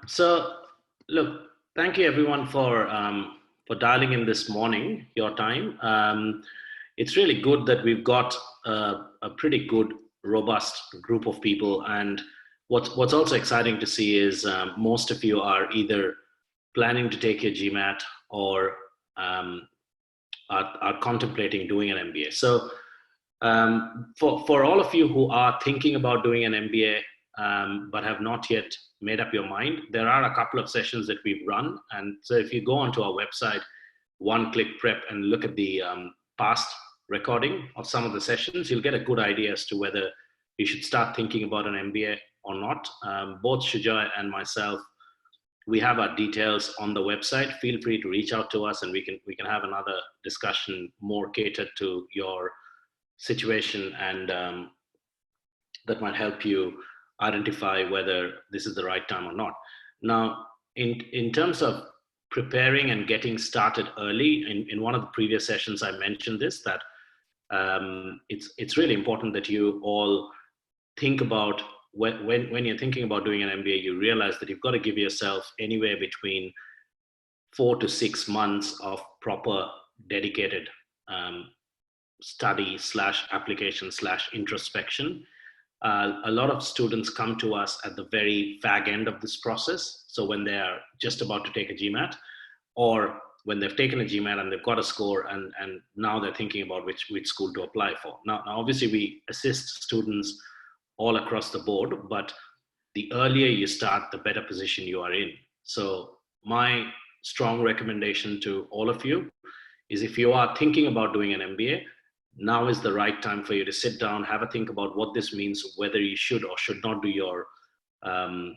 So, look, thank you everyone for dialing in this morning, your time. It's really good that we've got a pretty good, robust group of people, and what's also exciting to see is most of you are either planning to take your GMAT or um, are contemplating doing an MBA. So for all of you who are thinking about doing an MBA but have not yet made up your mind, there are a couple of sessions that we've run. And so if you go onto our website, One Click Prep, and look at the past recording of some of the sessions, you'll get a good idea as to whether you should start thinking about an MBA or not. Both Shuja and myself, we have our details on the website. Feel free to reach out to us, and we can have another discussion more catered to your situation, and that might help you identify whether this is the right time or not. Now, in terms of preparing and getting started early, in one of the previous sessions, I mentioned this, that it's really important that you all think about when you're thinking about doing an MBA, you realize that you've got to give yourself anywhere between 4 to 6 months of proper dedicated um, study slash application slash introspection. A lot of students come to us at the very fag end of this process. So when they are just about to take a GMAT, or when they've taken a GMAT and they've got a score, and now they're thinking about which school to apply for. Now obviously we assist students all across the board, but the earlier you start, the better position you are in. So my strong recommendation to all of you is, if you are thinking about doing an MBA, now is the right time for you to sit down, have a think about what this means, whether you should or should not um,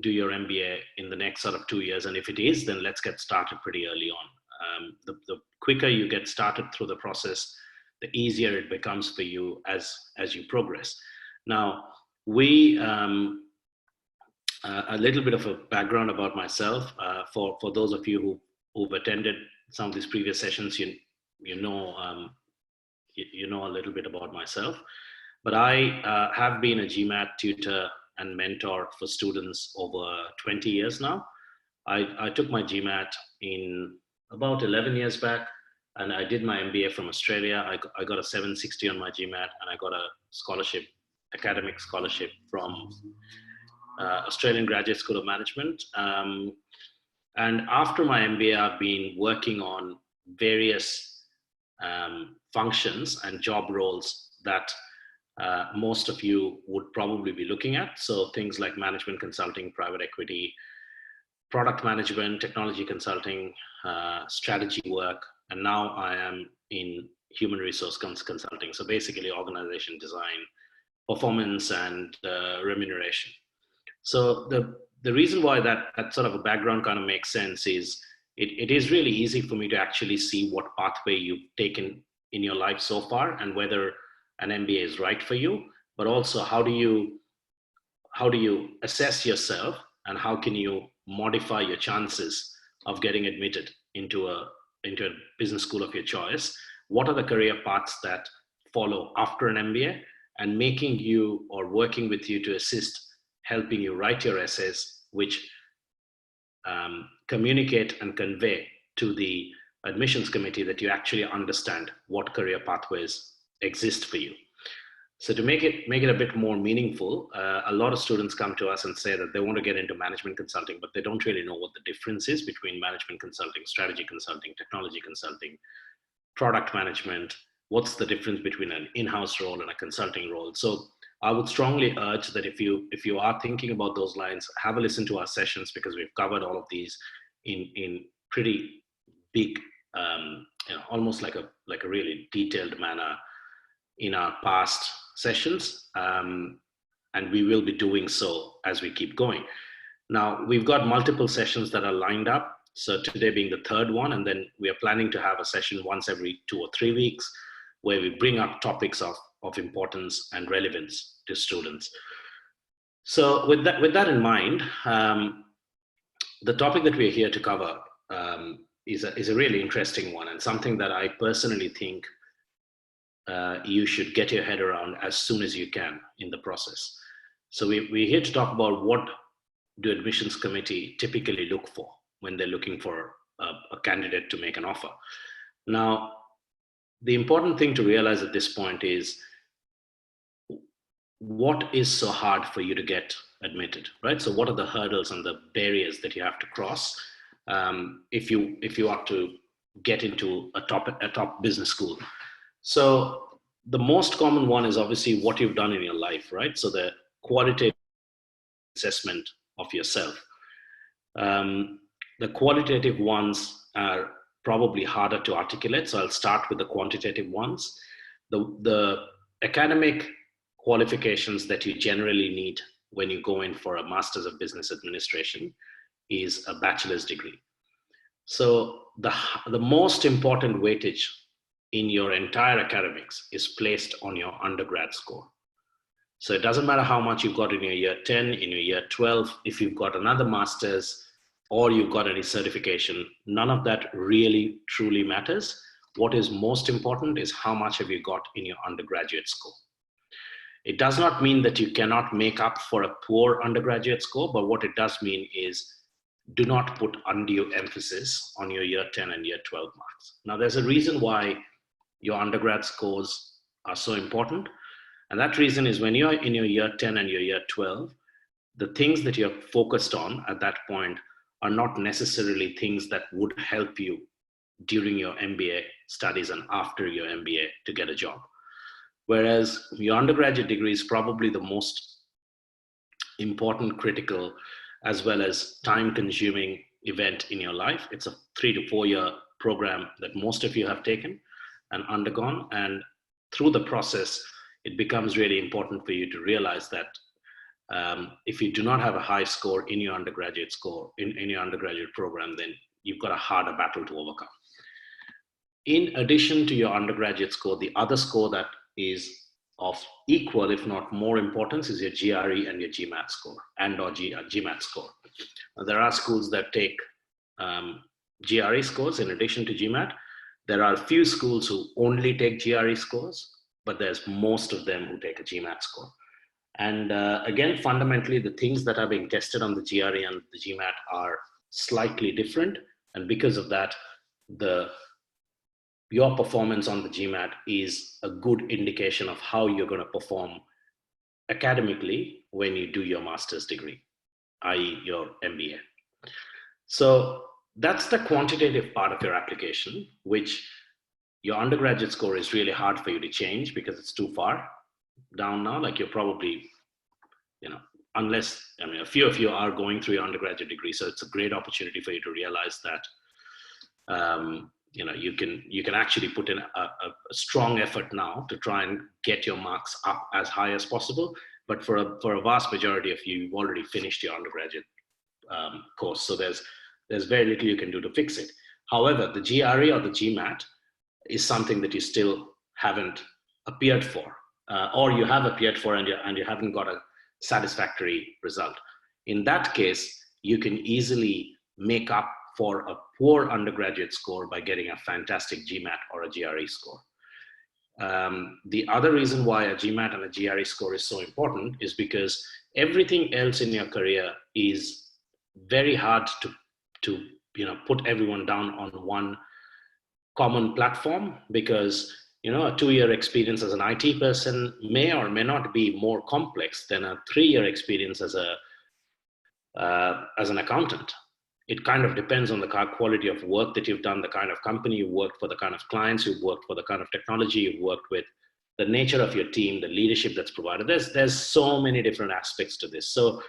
do your MBA in the next sort of 2 years. And if it is, then let's get started pretty early on. The quicker you get started through the process, the easier it becomes for you as you progress. Now, we a little bit of a background about myself for those of you who've attended some of these previous sessions. You know you know a little bit about myself, but I have been a GMAT tutor and mentor for students over 20 years now. I took my GMAT in about 11 years back, and I did my MBA from Australia. I got a 760 on my GMAT, and I got a scholarship, academic scholarship from Australian Graduate School of Management. And after my MBA, I've been working on various functions and job roles that most of you would probably be looking at. So things like management consulting, private equity, product management, technology consulting, strategy work, and now I am in human resource consulting. So basically organization design, performance, and remuneration. So the reason why that sort of a background kind of makes sense is it is really easy for me to actually see what pathway you've taken in your life so far, and whether an MBA is right for you, but also how do you assess yourself, and how can you modify your chances of getting admitted into a business school of your choice. What are the career paths that follow after an MBA, and making you or working with you to assist helping you write your essays, which communicate and convey to the admissions committee that you actually understand what career pathways exist for you. So to make it a bit more meaningful, a lot of students come to us and say that they want to get into management consulting, but they don't really know what the difference is between management consulting, strategy consulting, technology consulting, product management. What's the difference between an in-house role and a consulting role? So I would strongly urge that if you are thinking about those lines, have a listen to our sessions, because we've covered all of these in pretty big, almost like a really detailed manner in our past sessions, and we will be doing so as we keep going. Now, we've got multiple sessions that are lined up. So today being the third one, and then we are planning to have a session once every 2 or 3 weeks, where we bring up topics of importance and relevance to students. So with that in mind, the topic that we're here to cover is a really interesting one, and something that I personally think you should get your head around as soon as you can in the process. So we're here to talk about do admissions committee typically look for when they're looking for a candidate to make an offer? Now, the important thing to realize at this point is, what is so hard for you to get admitted, right? So what are the hurdles and the barriers that you have to cross if you are to get into a top business school? So the most common one is obviously what you've done in your life, right? So the qualitative assessment of yourself. The qualitative ones are probably harder to articulate, so I'll start with the quantitative ones. The academic qualifications that you generally need when you go in for a Master's of Business Administration is a bachelor's degree. So the most important weightage in your entire academics is placed on your undergrad score. So it doesn't matter how much you've got in your year 10, in your year 12, if you've got another master's or you've got any certification, none of that really truly matters. What is most important is how much have you got in your undergraduate score. It does not mean that you cannot make up for a poor undergraduate score, but what it does mean is do not put undue emphasis on your year 10 and year 12 marks. Now, there's a reason why your undergrad scores are so important. And that reason is when you're in your year 10 and your year 12, the things that you're focused on at that point are not necessarily things that would help you during your MBA studies and after your MBA to get a job. Whereas your undergraduate degree is probably the most important, critical, as well as time-consuming event in your life. It's a 3 to 4 year program that most of you have taken and undergone. And through the process, it becomes really important for you to realize that if you do not have a high score in your undergraduate in your undergraduate program, then you've got a harder battle to overcome. In addition to your undergraduate score, the other score that is of equal, if not more importance, is your GRE and your GMAT score or GMAT score. Now, there are schools that take GRE scores in addition to GMAT. There are a few schools who only take GRE scores, but there's most of them who take a GMAT score. And again, fundamentally, the things that are being tested on the GRE and the GMAT are slightly different. And because of that, your performance on the GMAT is a good indication of how you're going to perform academically when you do your master's degree, i.e. your MBA. So that's the quantitative part of your application, which your undergraduate score is really hard for you to change because it's too far down now. Like you're probably, unless, a few of you are going through your undergraduate degree, so it's a great opportunity for you to realize that, you can actually put in a strong effort now to try and get your marks up as high as possible. But for a vast majority of you, you've already finished your undergraduate course, so there's very little you can do to fix it. However, the GRE or the GMAT is something that you still haven't appeared for, or you have appeared for and you haven't got a satisfactory result. In that case, you can easily make up for a poor undergraduate score by getting a fantastic GMAT or a GRE score. The other reason why a GMAT and a GRE score is so important is because everything else in your career is very hard to put everyone down on one common platform, because a 2-year experience as an IT person may or may not be more complex than a 3-year experience as an accountant. It kind of depends on the quality of work that you've done, the kind of company you worked for, the kind of clients you've worked for, the kind of technology you've worked with, the nature of your team, the leadership that's provided. There's so many different aspects to this. So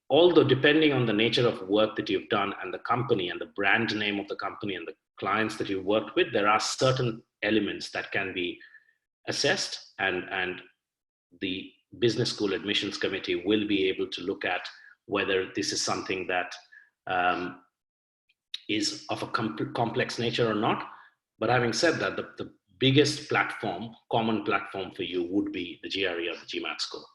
although depending on the nature of work that you've done and the company and the brand name of the company and the clients that you've worked with, there are certain elements that can be assessed, and the business school admissions committee will be able to look at whether this is something that is of a complex nature or not. But having said that, the biggest common platform for you would be the GRE or the GMAT score.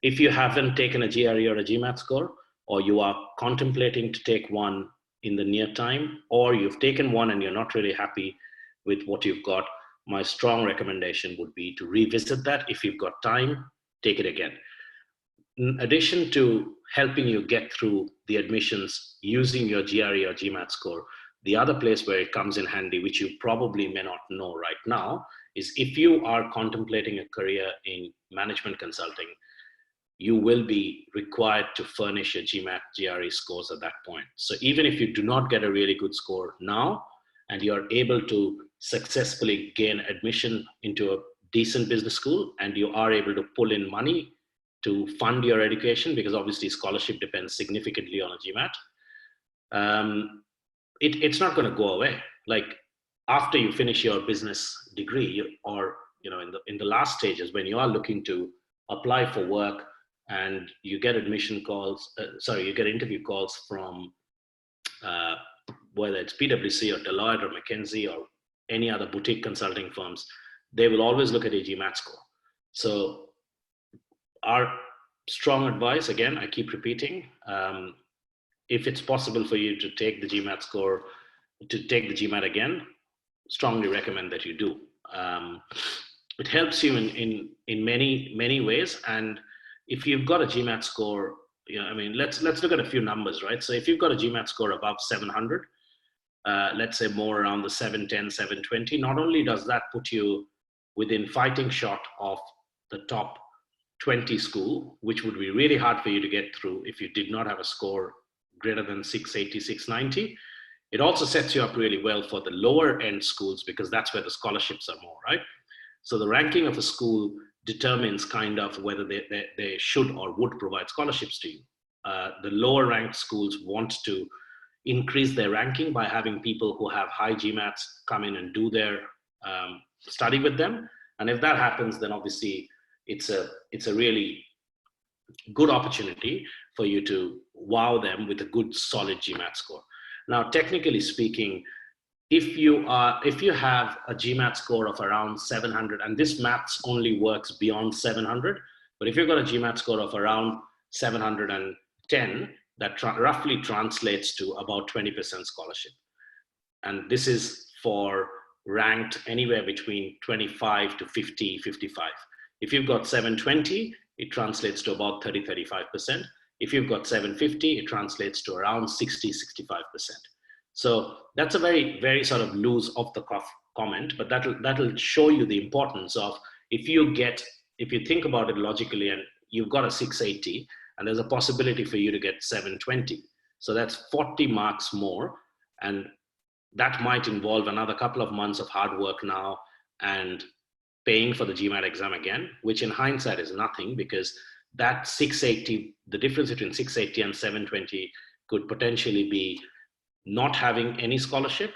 If you haven't taken a GRE or a GMAT score, or you are contemplating to take one in the near time, or you've taken one and you're not really happy with what you've got, my strong recommendation would be to revisit that. If you've got time, take it again. In addition to helping you get through the admissions using your GRE or GMAT score. The other place where it comes in handy, which you probably may not know right now, is if you are contemplating a career in management consulting, you will be required to furnish your GMAT, GRE scores at that point. So even if you do not get a really good score now, and you're able to successfully gain admission into a decent business school, and you are able to pull in money to fund your education, because obviously scholarship depends significantly on a GMAT, it's not going to go away. Like after you finish your business degree, or in the last stages when you are looking to apply for work, and you get admission calls, you get interview calls from whether it's PwC or Deloitte or McKinsey or any other boutique consulting firms, they will always look at a GMAT score. So our strong advice, again, I keep repeating, if it's possible for you to take the GMAT score, to take the GMAT again, strongly recommend that you do. It helps you in many ways. And if you've got a GMAT score, let's look at a few numbers, right? So if you've got a GMAT score above 700, let's say more around the 710, 720, not only does that put you within fighting shot of the top 20 school, which would be really hard for you to get through if you did not have a score greater than 680, 690. It also sets you up really well for the lower end schools, because that's where the scholarships are more, right? So the ranking of a school determines kind of whether they should or would provide scholarships to you. The lower ranked schools want to increase their ranking by having people who have high GMATs come in and do their study with them. And if that happens, then obviously it's a really good opportunity for you to wow them with a good solid GMAT score. Now, technically speaking, if you have a GMAT score of around 700, and this maths only works beyond 700, but if you've got a GMAT score of around 710, that roughly translates to about 20% scholarship. And this is for ranked anywhere between 25 to 50, 55. If you've got 720, it translates to about 30, 35%. If you've got 750, it translates to around 60, 65%. So that's a very, very sort of loose off the cuff comment, but that'll show you the importance of if you think about it logically, and you've got a 680, and there's a possibility for you to get 720. So that's 40 marks more, and that might involve another couple of months of hard work now and paying for the GMAT exam again, which in hindsight is nothing, because that 680, the difference between 680 and 720 could potentially be not having any scholarship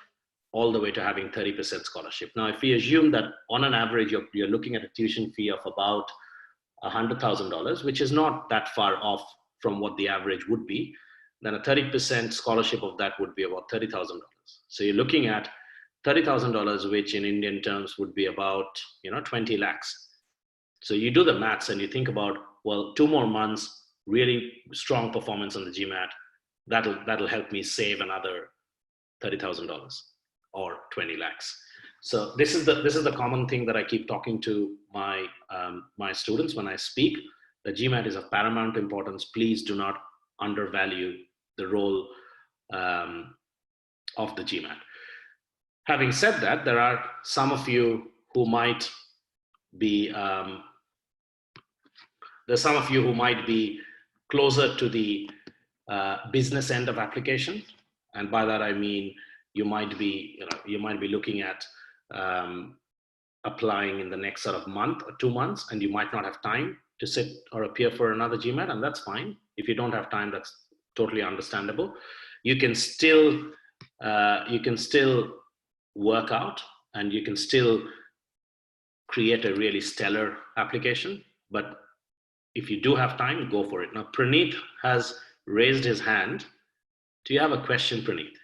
all the way to having 30% scholarship. Now, if we assume that on an average, you're looking at a tuition fee of about $100,000, which is not that far off from what the average would be, then a 30% scholarship of that would be about $30,000. So you're looking at $30,000, which in Indian terms would be about 20 lakhs. So you do the maths and you think about, well, 2 more months, really strong performance on the GMAT, that'll help me save another $30,000 or 20 lakhs. So this is the common thing that I keep talking to my students when I speak. The GMAT is of paramount importance. Please do not undervalue the role of the GMAT. Having said that, there are some of you who might be closer to the business end of application, and by that I mean you might be looking at applying in the next sort of month or 2 months, and you might not have time to sit or appear for another GMAT, and that's fine. If you don't have time, that's totally understandable. You can still work out, and you can still create a really stellar application. But if you do have time, go for it. Now, Praneeth has raised his hand. Do you have a question, Praneeth?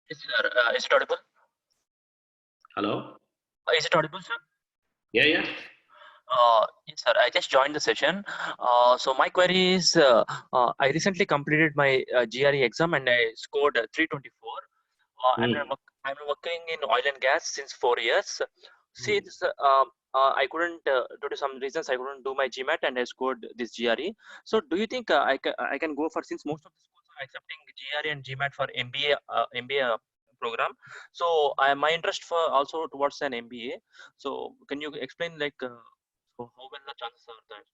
Yes, sir. Is it audible? Hello? Is it audible, sir? Yeah. Yes, sir. I just joined the session. So my query is, I recently completed my GRE exam and I scored 324. I'm working in oil and gas since 4 years. Since I couldn't, due to some reasons, I couldn't do my GMAT and I scored this GRE. So, do you think I can go for, since most of the schools are accepting GRE and GMAT for MBA program? So, my interest for also towards an MBA. So, can you explain like so how well the chances are there?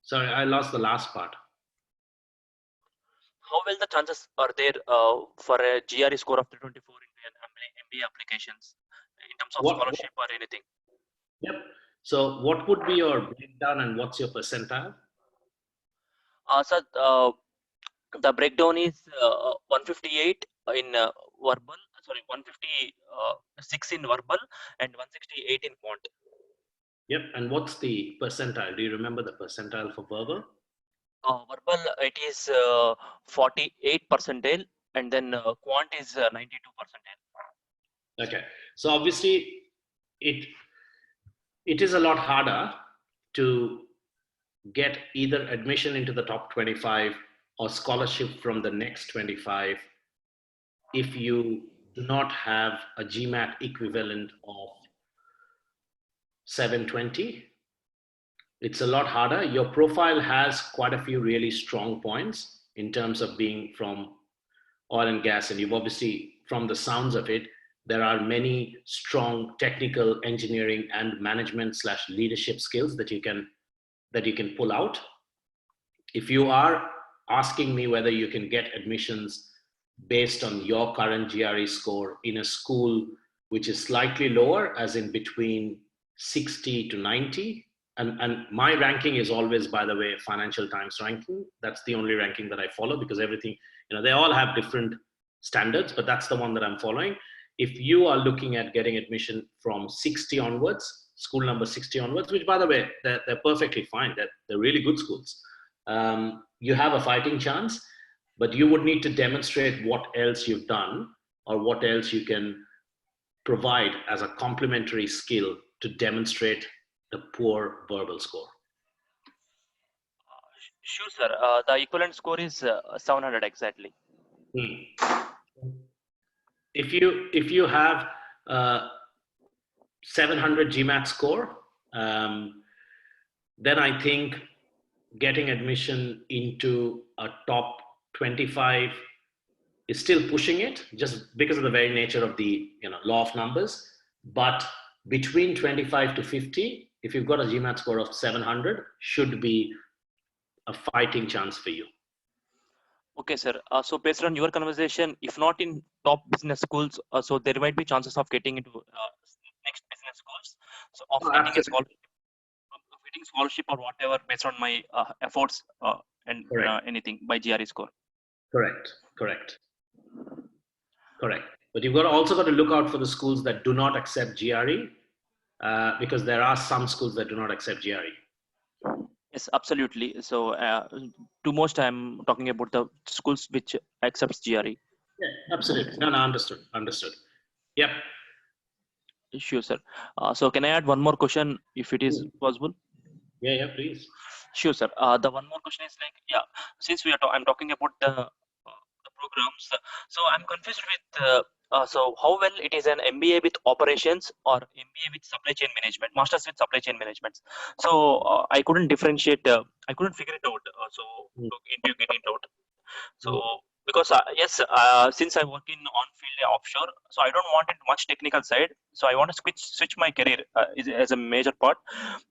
Sorry, I lost the last part. How well the chances are there for a GRE score of 324 in an MBA applications in terms of What? scholarship or anything? Yep. So what would be your breakdown and what's your percentile? So the breakdown is 158 in verbal, sorry, 156 in verbal and 168 in quant. Yep. And what's the percentile? Do you remember the percentile for verbal? Verbal, it is 48 percentile, and then quant is 92 percentile. Okay. So obviously it is a lot harder to get either admission into the top 25 or scholarship from the next 25 if you do not have a GMAT equivalent of 720. It's a lot harder. Your profile has quite a few really strong points in terms of being from oil and gas, and you've obviously, from the sounds of it, there are many strong technical, engineering, and management / leadership skills that you can pull out. If you are asking me whether you can get admissions based on your current GRE score in a school which is slightly lower, as in between 60 to 90, and my ranking is always, by the way, Financial Times ranking. That's the only ranking that I follow, because everything, they all have different standards, but that's the one that I'm following. If you are looking at getting admission from 60 onwards, school number 60 onwards, which, by the way, they're perfectly fine. They're really good schools. You have a fighting chance, but you would need to demonstrate what else you've done or what else you can provide as a complementary skill to demonstrate the poor verbal score. Sure, sir. The equivalent score is 700 exactly. If you have 700 GMAT score, then I think getting admission into a top 25 is still pushing it, just because of the very nature of the law of numbers. But between 25 to 50, if you've got a GMAT score of 700, should be a fighting chance for you. Okay, sir. So based on your conversation, if not in top business schools, so there might be chances of getting into next business schools. So of getting a scholarship or whatever based on my efforts and anything by GRE score. Correct. But you've also got to look out for the schools that do not accept GRE, because there are some schools that do not accept GRE. Yes, absolutely. So to most, I'm talking about the schools which accepts GRE. Yeah, absolutely. No, understood. Yep. Sure, sir. So can I add one more question if it is possible? Yeah, please. Sure, sir. The one more question is like, since I'm talking about the programs, so I'm confused with so how well it is an MBA with operations or MBA with supply chain management, masters with supply chain management. So I couldn't differentiate. I couldn't figure it out. So to get it out. So because yes, since I work in on-field offshore, so I don't want it much technical side. So I want to switch my career as a major part.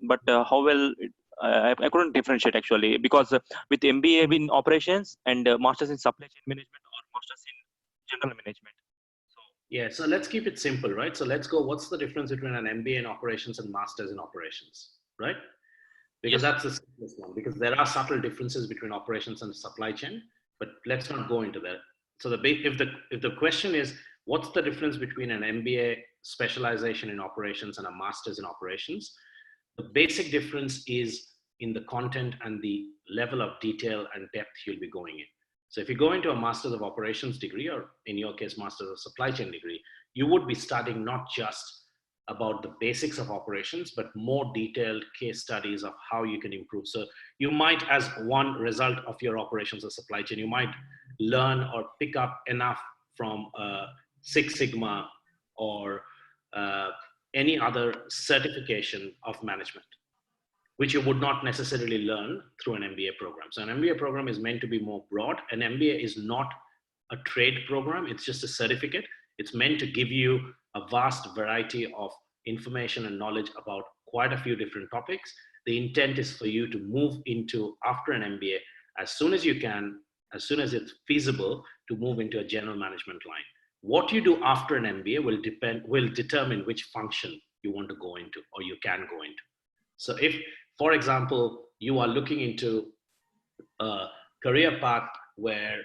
But how well I couldn't differentiate actually, because with MBA in operations and masters in supply chain management or masters in general management. So let's keep it simple, right? So let's go, what's the difference between an MBA in operations and masters in operations, right? Because that's the simplest one, because there are subtle differences between operations and supply chain, but let's not go into that. So if the question is, what's the difference between an MBA specialization in operations and a master's in operations? The basic difference is in the content and the level of detail and depth you'll be going in. So if you go into a master's of operations degree, or in your case, master's of supply chain degree, you would be studying not just about the basics of operations, but more detailed case studies of how you can improve. So you might, as one result of your operations or supply chain, you might learn or pick up enough from Six Sigma or any other certification of management, which you would not necessarily learn through an MBA program. So an MBA program is meant to be more broad. An MBA is not a trade program, it's just a certificate. It's meant to give you a vast variety of information and knowledge about quite a few different topics. The intent is for you to move into, after an MBA, as soon as you can, as soon as it's feasible, to move into a general management line. What you do after an MBA will determine which function you want to go into or you can go into. So if, for example, you are looking into a career path where,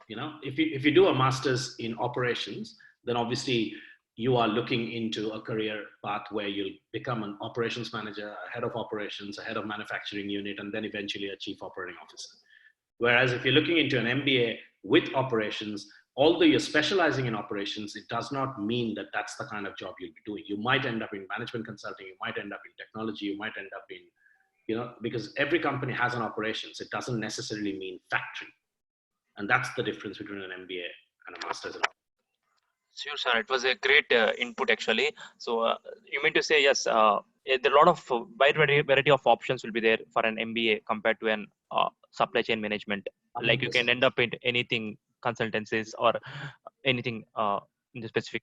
you know, if you do a master's in operations, then obviously you are looking into a career path where you'll become an operations manager, a head of operations, a head of manufacturing unit, and then eventually a chief operating officer. Whereas if you're looking into an MBA with operations, although you're specializing in operations, it does not mean that that's the kind of job you'll be doing. You might end up in management consulting, you might end up in technology, you might end up in, you know, because every company has an operations. It doesn't necessarily mean factory. And that's the difference between an MBA and a master's in operations. Sure, sir. It was a great input actually. So you mean to say, yes, there are a lot of wide variety of options will be there for an MBA compared to an supply chain management. 100%. Like you can end up in anything, consultancies or anything in the specific.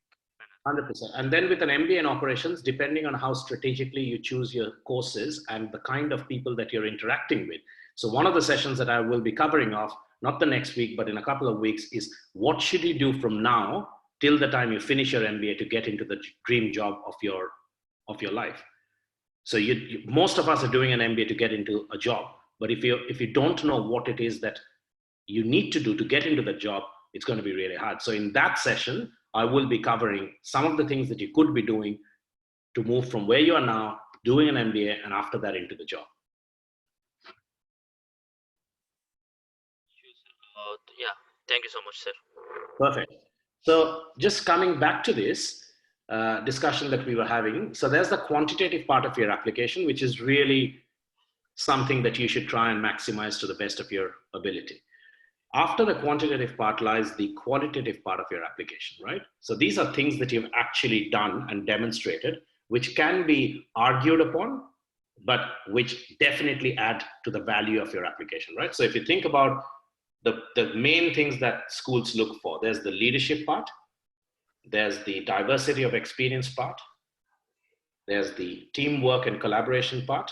100%. And then with an MBA in operations, depending on how strategically you choose your courses and the kind of people that you're interacting with. So one of the sessions that I will be covering off, not the next week, but in a couple of weeks, is what should you do from now till the time you finish your MBA to get into the dream job of your life. So most of us are doing an MBA to get into a job, but if you don't know what it is that you need to do to get into the job, it's going to be really hard. So in that session, I will be covering some of the things that you could be doing to move from where you are now, doing an MBA, and after that into the job. Yeah, thank you so much, sir. Perfect. So just coming back to this discussion that we were having. So there's the quantitative part of your application, which is really something that you should try and maximize to the best of your ability. After the quantitative part lies the qualitative part of your application, right? So these are things that you've actually done and demonstrated, which can be argued upon, but which definitely add to the value of your application, right? So if you think about the main things that schools look for, there's the leadership part, there's the diversity of experience part, there's the teamwork and collaboration part,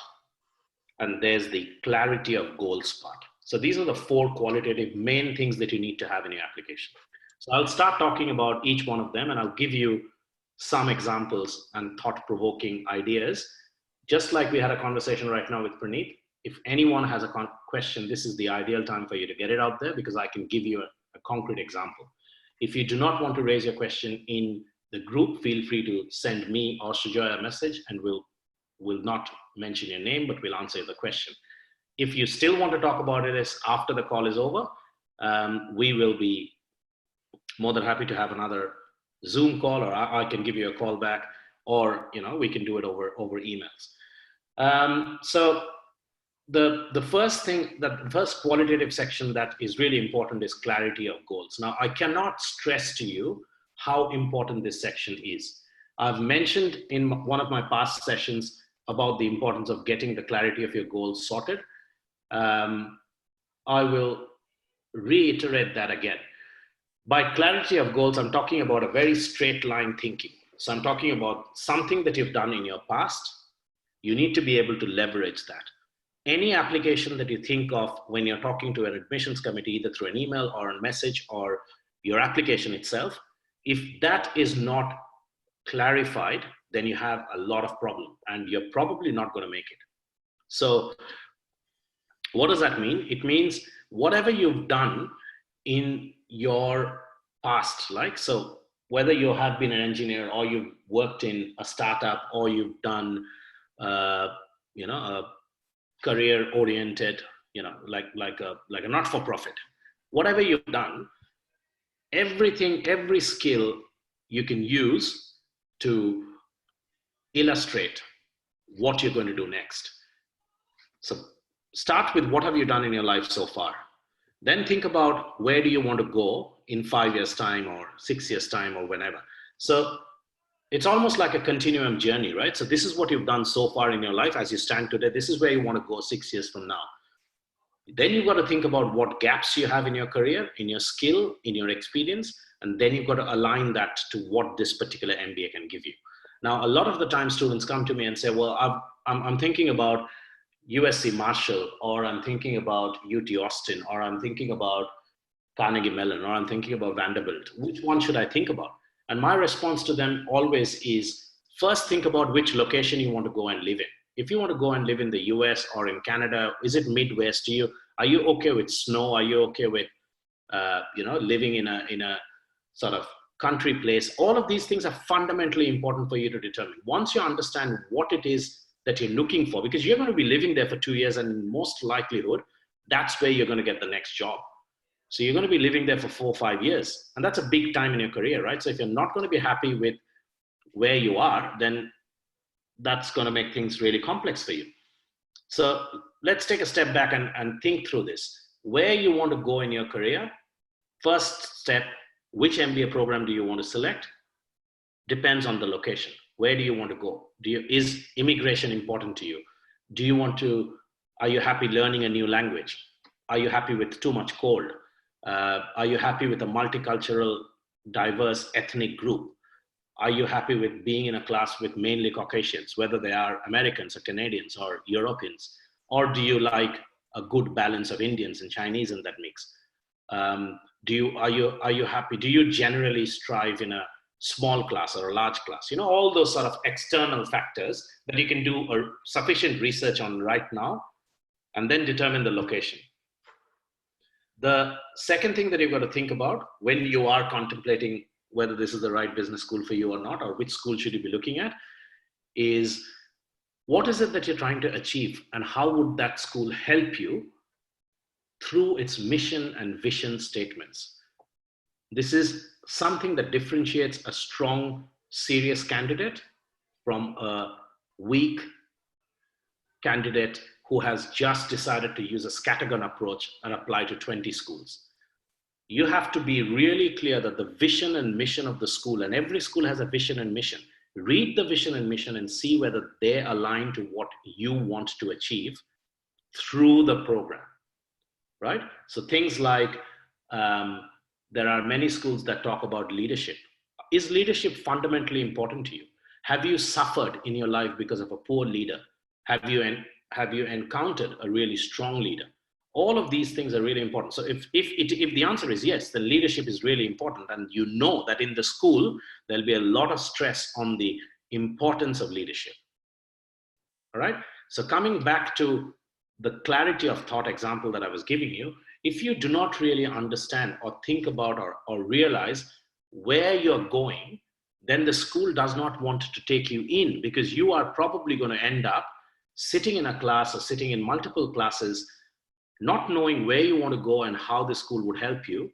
and there's the clarity of goals part. So these are the four qualitative main things that you need to have in your application. So I'll start talking about each one of them, and I'll give you some examples and thought-provoking ideas. Just like we had a conversation right now with Praneeth, if anyone has a question, this is the ideal time for you to get it out there, because I can give you a concrete example. If you do not want to raise your question in the group, feel free to send me or Sujoy a message, and we'll not mention your name, but we'll answer the question. If you still want to talk about it after the call is over, we will be more than happy to have another Zoom call, or I can give you a call back, or we can do it over emails. So the first qualitative section that is really important is clarity of goals. Now, I cannot stress to you how important this section is. I've mentioned in one of my past sessions about the importance of getting the clarity of your goals sorted. I will reiterate that again. By clarity of goals, I'm talking about a very straight line thinking. So I'm talking about something that you've done in your past. You need to be able to leverage that. Any application that you think of when you're talking to an admissions committee, either through an email or a message or your application itself, if that is not clarified, then you have a lot of problem and you're probably not going to make it. So what does that mean? It means whatever you've done in your past, like, so whether you have been an engineer or you've worked in a startup or you've done, a career-oriented, like a not-for-profit, whatever you've done, every skill you can use to illustrate what you're going to do next. So start with what have you done in your life so far. Then think about where do you want to go in 5 years' time or 6 years' time or whenever. So it's almost like a continuum journey, right? So this is what you've done so far in your life as you stand today. This is where you want to go 6 years from now. Then you've got to think about what gaps you have in your career, in your skill, in your experience, and then you've got to align that to what this particular MBA can give you. Now, a lot of the time students come to me and say, well, I'm thinking about USC Marshall, or I'm thinking about UT Austin, or I'm thinking about Carnegie Mellon, or I'm thinking about Vanderbilt. Which one should I think about? And my response to them always is, first think about which location you want to go and live in. If you want to go and live in the US or in Canada, is it Midwest? Are you okay with snow? Are you okay with living in a sort of country place? All of these things are fundamentally important for you to determine. Once you understand what it is that you're looking for, because you're going to be living there for 2 years, and most likelihood, that's where you're going to get the next job. So you're going to be living there for 4 or 5 years, and that's a big time in your career, right? So if you're not going to be happy with where you are, then that's going to make things really complex for you. So let's take a step back and think through this. Where you want to go in your career, first step, which MBA program do you want to select? Depends on the location. Where do you want to go? Is immigration important to you? Are you happy learning a new language? Are you happy with too much cold? Are you happy with a multicultural, diverse ethnic group? Are you happy with being in a class with mainly Caucasians, whether they are Americans or Canadians or Europeans? Or do you like a good balance of Indians and Chinese in that mix? Are you happy? Do you generally strive in a small class or a large class? All those sort of external factors that you can do a sufficient research on right now, and then determine the location. The second thing that you've got to think about when you are contemplating whether this is the right business school for you or not, or which school should you be looking at, is what is it that you're trying to achieve, and how would that school help you through its mission and vision statements? This is something that differentiates a strong, serious candidate from a weak candidate who has just decided to use a scattergun approach and apply to 20 schools. You have to be really clear that the vision and mission of the school, and every school has a vision and mission. Read the vision and mission and see whether they align to what you want to achieve through the program, right? So things like, there are many schools that talk about leadership. Is leadership fundamentally important to you? Have you suffered in your life because of a poor leader? Have you encountered a really strong leader? All of these things are really important. So if the answer is yes, then leadership is really important. And you know that in the school, there'll be a lot of stress on the importance of leadership. All right. So coming back to the clarity of thought example that I was giving you, if you do not really understand or think about or realize where you're going, then the school does not want to take you in, because you are probably going to end up sitting in a class or sitting in multiple classes, not knowing where you want to go and how the school would help you,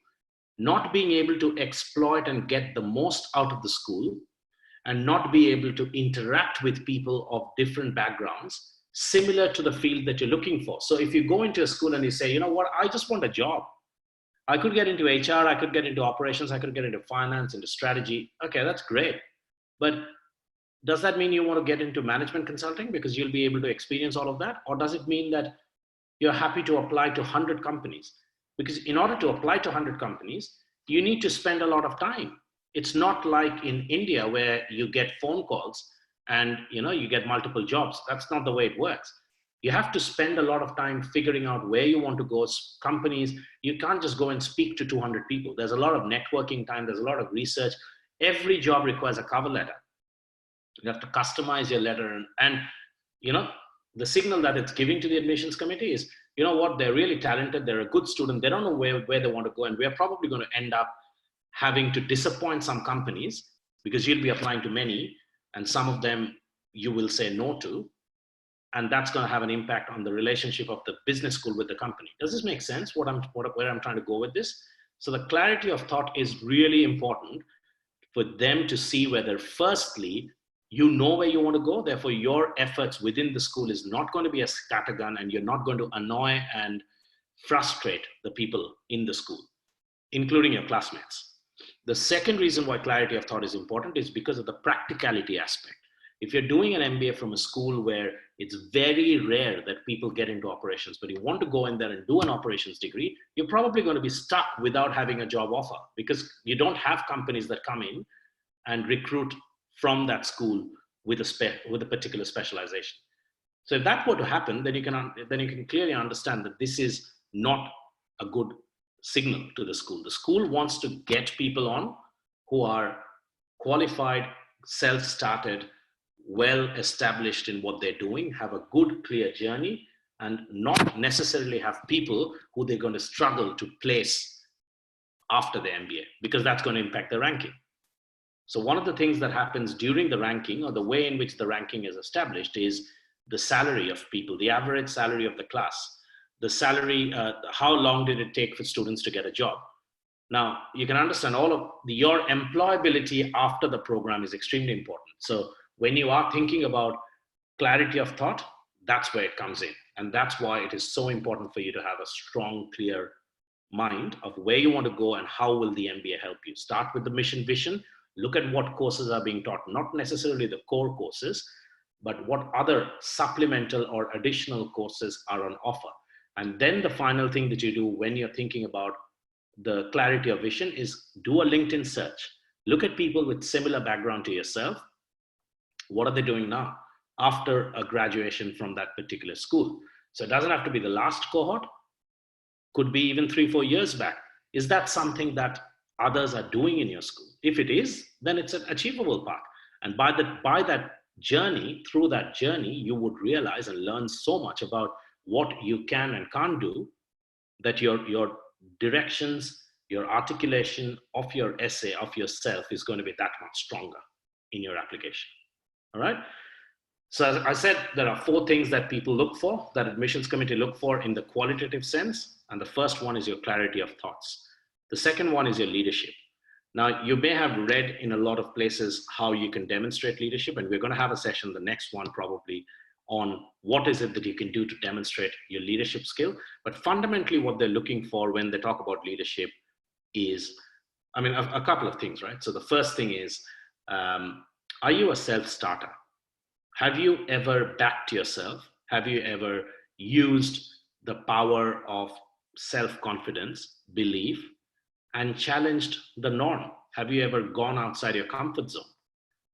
not being able to exploit and get the most out of the school, and not be able to interact with people of different backgrounds, similar to the field that you're looking for. So if you go into a school and you say, you know what, I just want a job. I could get into HR, I could get into operations, I could get into finance, into strategy. Okay, that's great. But does that mean you want to get into management consulting because you'll be able to experience all of that? Or does it mean that you're happy to apply to 100 companies? Because in order to apply to 100 companies, you need to spend a lot of time. It's not like in India where you get phone calls and you get multiple jobs. That's not the way it works. You have to spend a lot of time figuring out where you want to go, companies. You can't just go and speak to 200 people. There's a lot of networking time. There's a lot of research. Every job requires a cover letter. You have to customize your letter. And the signal that it's giving to the admissions committee is, you know what, they're really talented. They're a good student. They don't know where they want to go. And we're probably going to end up having to disappoint some companies because you'll be applying to many, and some of them you will say no to. And that's going to have an impact on the relationship of the business school with the company. Does this make sense, where I'm trying to go with this? So the clarity of thought is really important for them to see whether, firstly, you know where you want to go. Therefore, your efforts within the school is not going to be a scattergun, and you're not going to annoy and frustrate the people in the school, including your classmates. The second reason why clarity of thought is important is because of the practicality aspect. If you're doing an MBA from a school where it's very rare that people get into operations, but you want to go in there and do an operations degree, you're probably going to be stuck without having a job offer because you don't have companies that come in and recruit from that school with a particular specialization. So if that were to happen, then you can clearly understand that this is not a good signal to the school. The school wants to get people on who are qualified, self-started, well established in what they're doing, have a good, clear journey, and not necessarily have people who they're going to struggle to place after the MBA, because that's going to impact the ranking. So one of the things that happens during the ranking, or the way in which the ranking is established, is the salary of people, the average salary of the class, the salary, how long did it take for students to get a job? Now, you can understand your employability after the program is extremely important. So when you are thinking about clarity of thought, that's where it comes in. And that's why it is so important for you to have a strong, clear mind of where you want to go and how will the MBA help you. Start with the mission vision, look at what courses are being taught, not necessarily the core courses, but what other supplemental or additional courses are on offer. And then the final thing that you do when you're thinking about the clarity of vision is do a LinkedIn search. Look at people with similar background to yourself. What are they doing now after a graduation from that particular school? So it doesn't have to be the last cohort, could be even 3-4 years back. Is that something that others are doing in your school? If it is, then it's an achievable path. And by that journey, through that journey, you would realize and learn so much about what you can and can't do, that your directions, your articulation of your essay, of yourself, is going to be that much stronger in your application. All right. So as I said, there are 4 things that people look for, that admissions committee look for in the qualitative sense. And the first one is your clarity of thoughts. The second one is your leadership. Now, you may have read in a lot of places how you can demonstrate leadership, and we're going to have a session, the next one probably, on what is it that you can do to demonstrate your leadership skill. But fundamentally, what they're looking for when they talk about leadership is, a couple of things, right? So the first thing is, are you a self-starter? Have you ever backed yourself? Have you ever used the power of self-confidence, belief, and challenged the norm? Have you ever gone outside your comfort zone?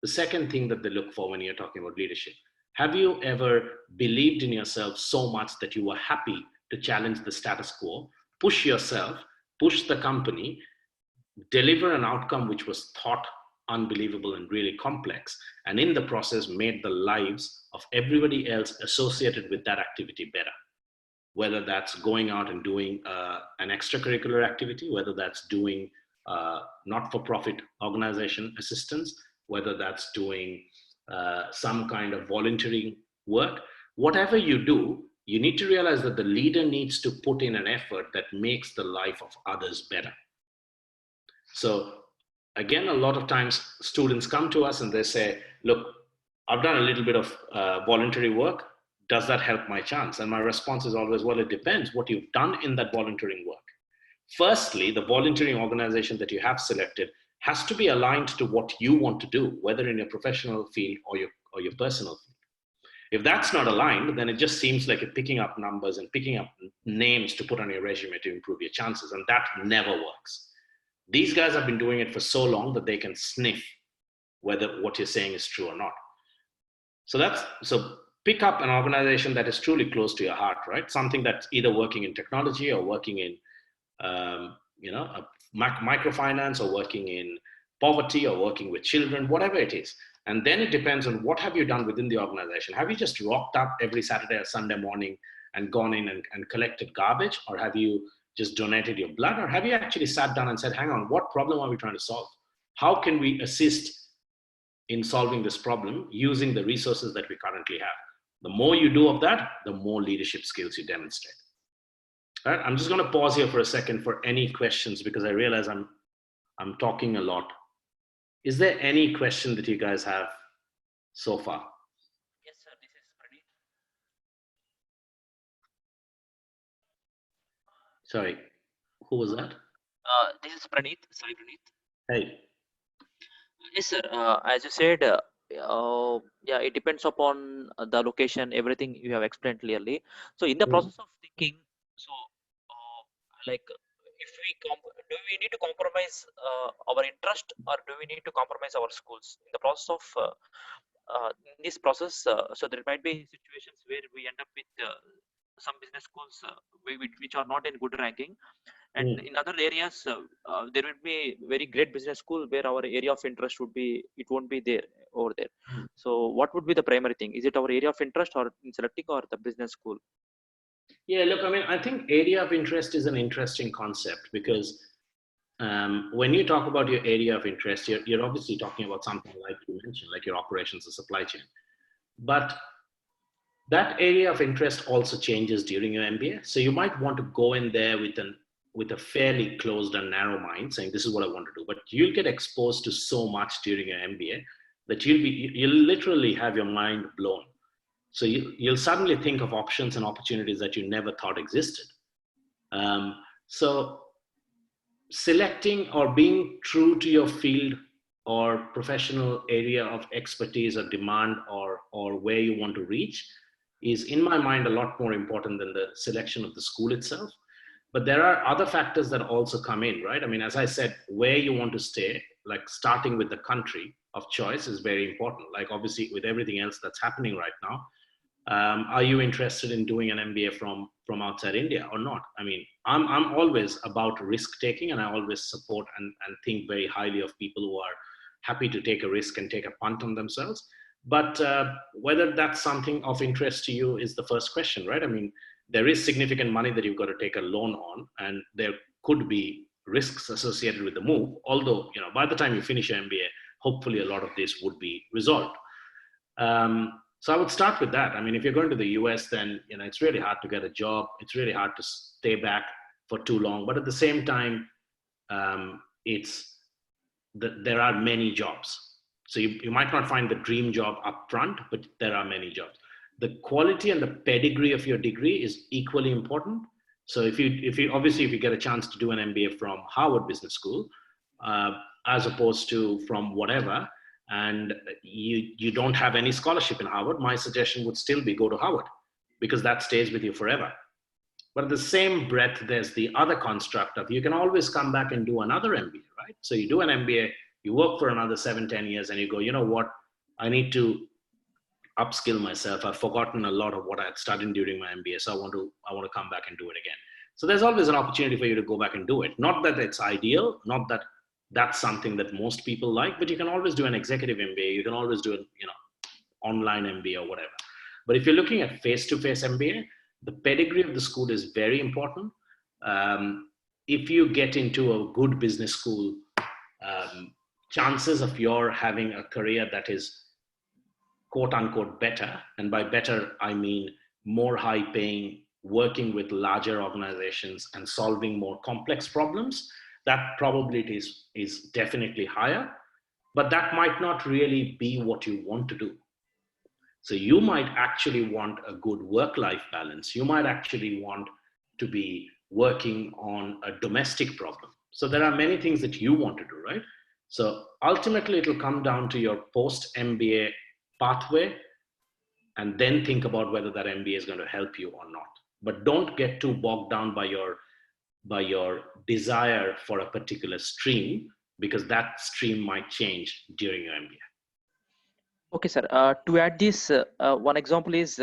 The second thing that they look for when you're talking about leadership, have you ever believed in yourself so much that you were happy to challenge the status quo, push yourself, push the company, deliver an outcome which was thought unbelievable and really complex, and in the process made the lives of everybody else associated with that activity better? Whether that's going out and doing an extracurricular activity, whether that's doing not-for-profit organization assistance, whether that's doing some kind of volunteering work, whatever you do, you need to realize that the leader needs to put in an effort that makes the life of others better. So again, a lot of times students come to us and they say, look, I've done a little bit of voluntary work. Does that help my chance? And my response is always, well, it depends what you've done in that volunteering work. Firstly, the volunteering organization that you have selected has to be aligned to what you want to do, whether in your professional field or your personal field. If that's not aligned, then it just seems like you're picking up numbers and picking up names to put on your resume to improve your chances, and that never works. These guys have been doing it for so long that they can sniff whether what you're saying is true or not. So pick up an organization that is truly close to your heart, right? Something that's either working in technology or working in, microfinance, or working in poverty, or working with children, whatever it is. And then it depends on what have you done within the organization. Have you just rocked up every Saturday or Sunday morning and gone in and collected garbage? Or have you just donated your blood? Or have you actually sat down and said, hang on, what problem are we trying to solve? How can we assist in solving this problem using the resources that we currently have? The more you do of that, the more leadership skills you demonstrate. All right, I'm just going to pause here for a second for any questions, because I realize I'm talking a lot. Is there any question that you guys have so far? Yes, sir. This is Pradeep. Sorry, who was that? This is Praneeth. Sorry, Praneeth. Hey. Yes, sir. As you said, yeah, it depends upon the location, everything you have explained clearly. So, in the Mm. process of thinking, so like, if do we need to compromise our interest, or do we need to compromise our schools in the process of in this process? So, there might be situations where we end up with some business schools which are not in good ranking, and Mm. in other areas there would be very great business school where our area of interest would be, it won't be there over there. So what would be the primary thing? Is it our area of interest or in selecting, or the business school? Yeah, look, I mean, I think area of interest is an interesting concept because when you talk about your area of interest, you're obviously talking about something like you mentioned, like your operations or supply chain. But that area of interest also changes during your MBA. So you might want to go in there with a fairly closed and narrow mind, saying this is what I want to do. But you'll get exposed to so much during your MBA that you'll literally have your mind blown. So you'll suddenly think of options and opportunities that you never thought existed. So selecting or being true to your field or professional area of expertise or demand, or where you want to reach, is in my mind a lot more important than the selection of the school itself. But there are other factors that also come in, right? I mean, as I said, where you want to stay, like starting with the country of choice, is very important. Like obviously with everything else that's happening right now, are you interested in doing an MBA from outside India or not? I mean, I'm always about risk taking, and I always support and think very highly of people who are happy to take a risk and take a punt on themselves. But whether that's something of interest to you is the first question, right? I mean, there is significant money that you've got to take a loan on, and there could be risks associated with the move. Although, by the time you finish your MBA, hopefully a lot of this would be resolved. So I would start with that. I mean, if you're going to the US, then it's really hard to get a job. It's really hard to stay back for too long. But at the same time, it's there are many jobs. So you might not find the dream job up front, but there are many jobs. The quality and the pedigree of your degree is equally important. So if you get a chance to do an MBA from Harvard Business School, as opposed to from whatever, and you don't have any scholarship in Harvard, my suggestion would still be go to Harvard, because that stays with you forever. But at the same breath, there's the other construct of you can always come back and do another MBA, right? So you do an MBA, you work for another 7-10 years, and you go, you know what, I need to upskill myself. I've forgotten a lot of what I had studied during my MBA, so I want to come back and do it again. So there's always an opportunity for you to go back and do it. Not that it's ideal, not that that's something that most people like, but you can always do an executive MBA. You can always do an online MBA or whatever. But if you're looking at face-to-face MBA, the pedigree of the school is very important. If you get into a good business school, chances of your having a career that is quote unquote better, and by better I mean more high paying, working with larger organizations and solving more complex problems, that probability is definitely higher. But that might not really be what you want to do. So you might actually want a good work-life balance. You might actually want to be working on a domestic problem. So there are many things that you want to do, right? So ultimately, it'll come down to your post-MBA pathway, and then think about whether that MBA is going to help you or not. But don't get too bogged down by your desire for a particular stream, because that stream might change during your MBA. Okay, sir. To add this, one example is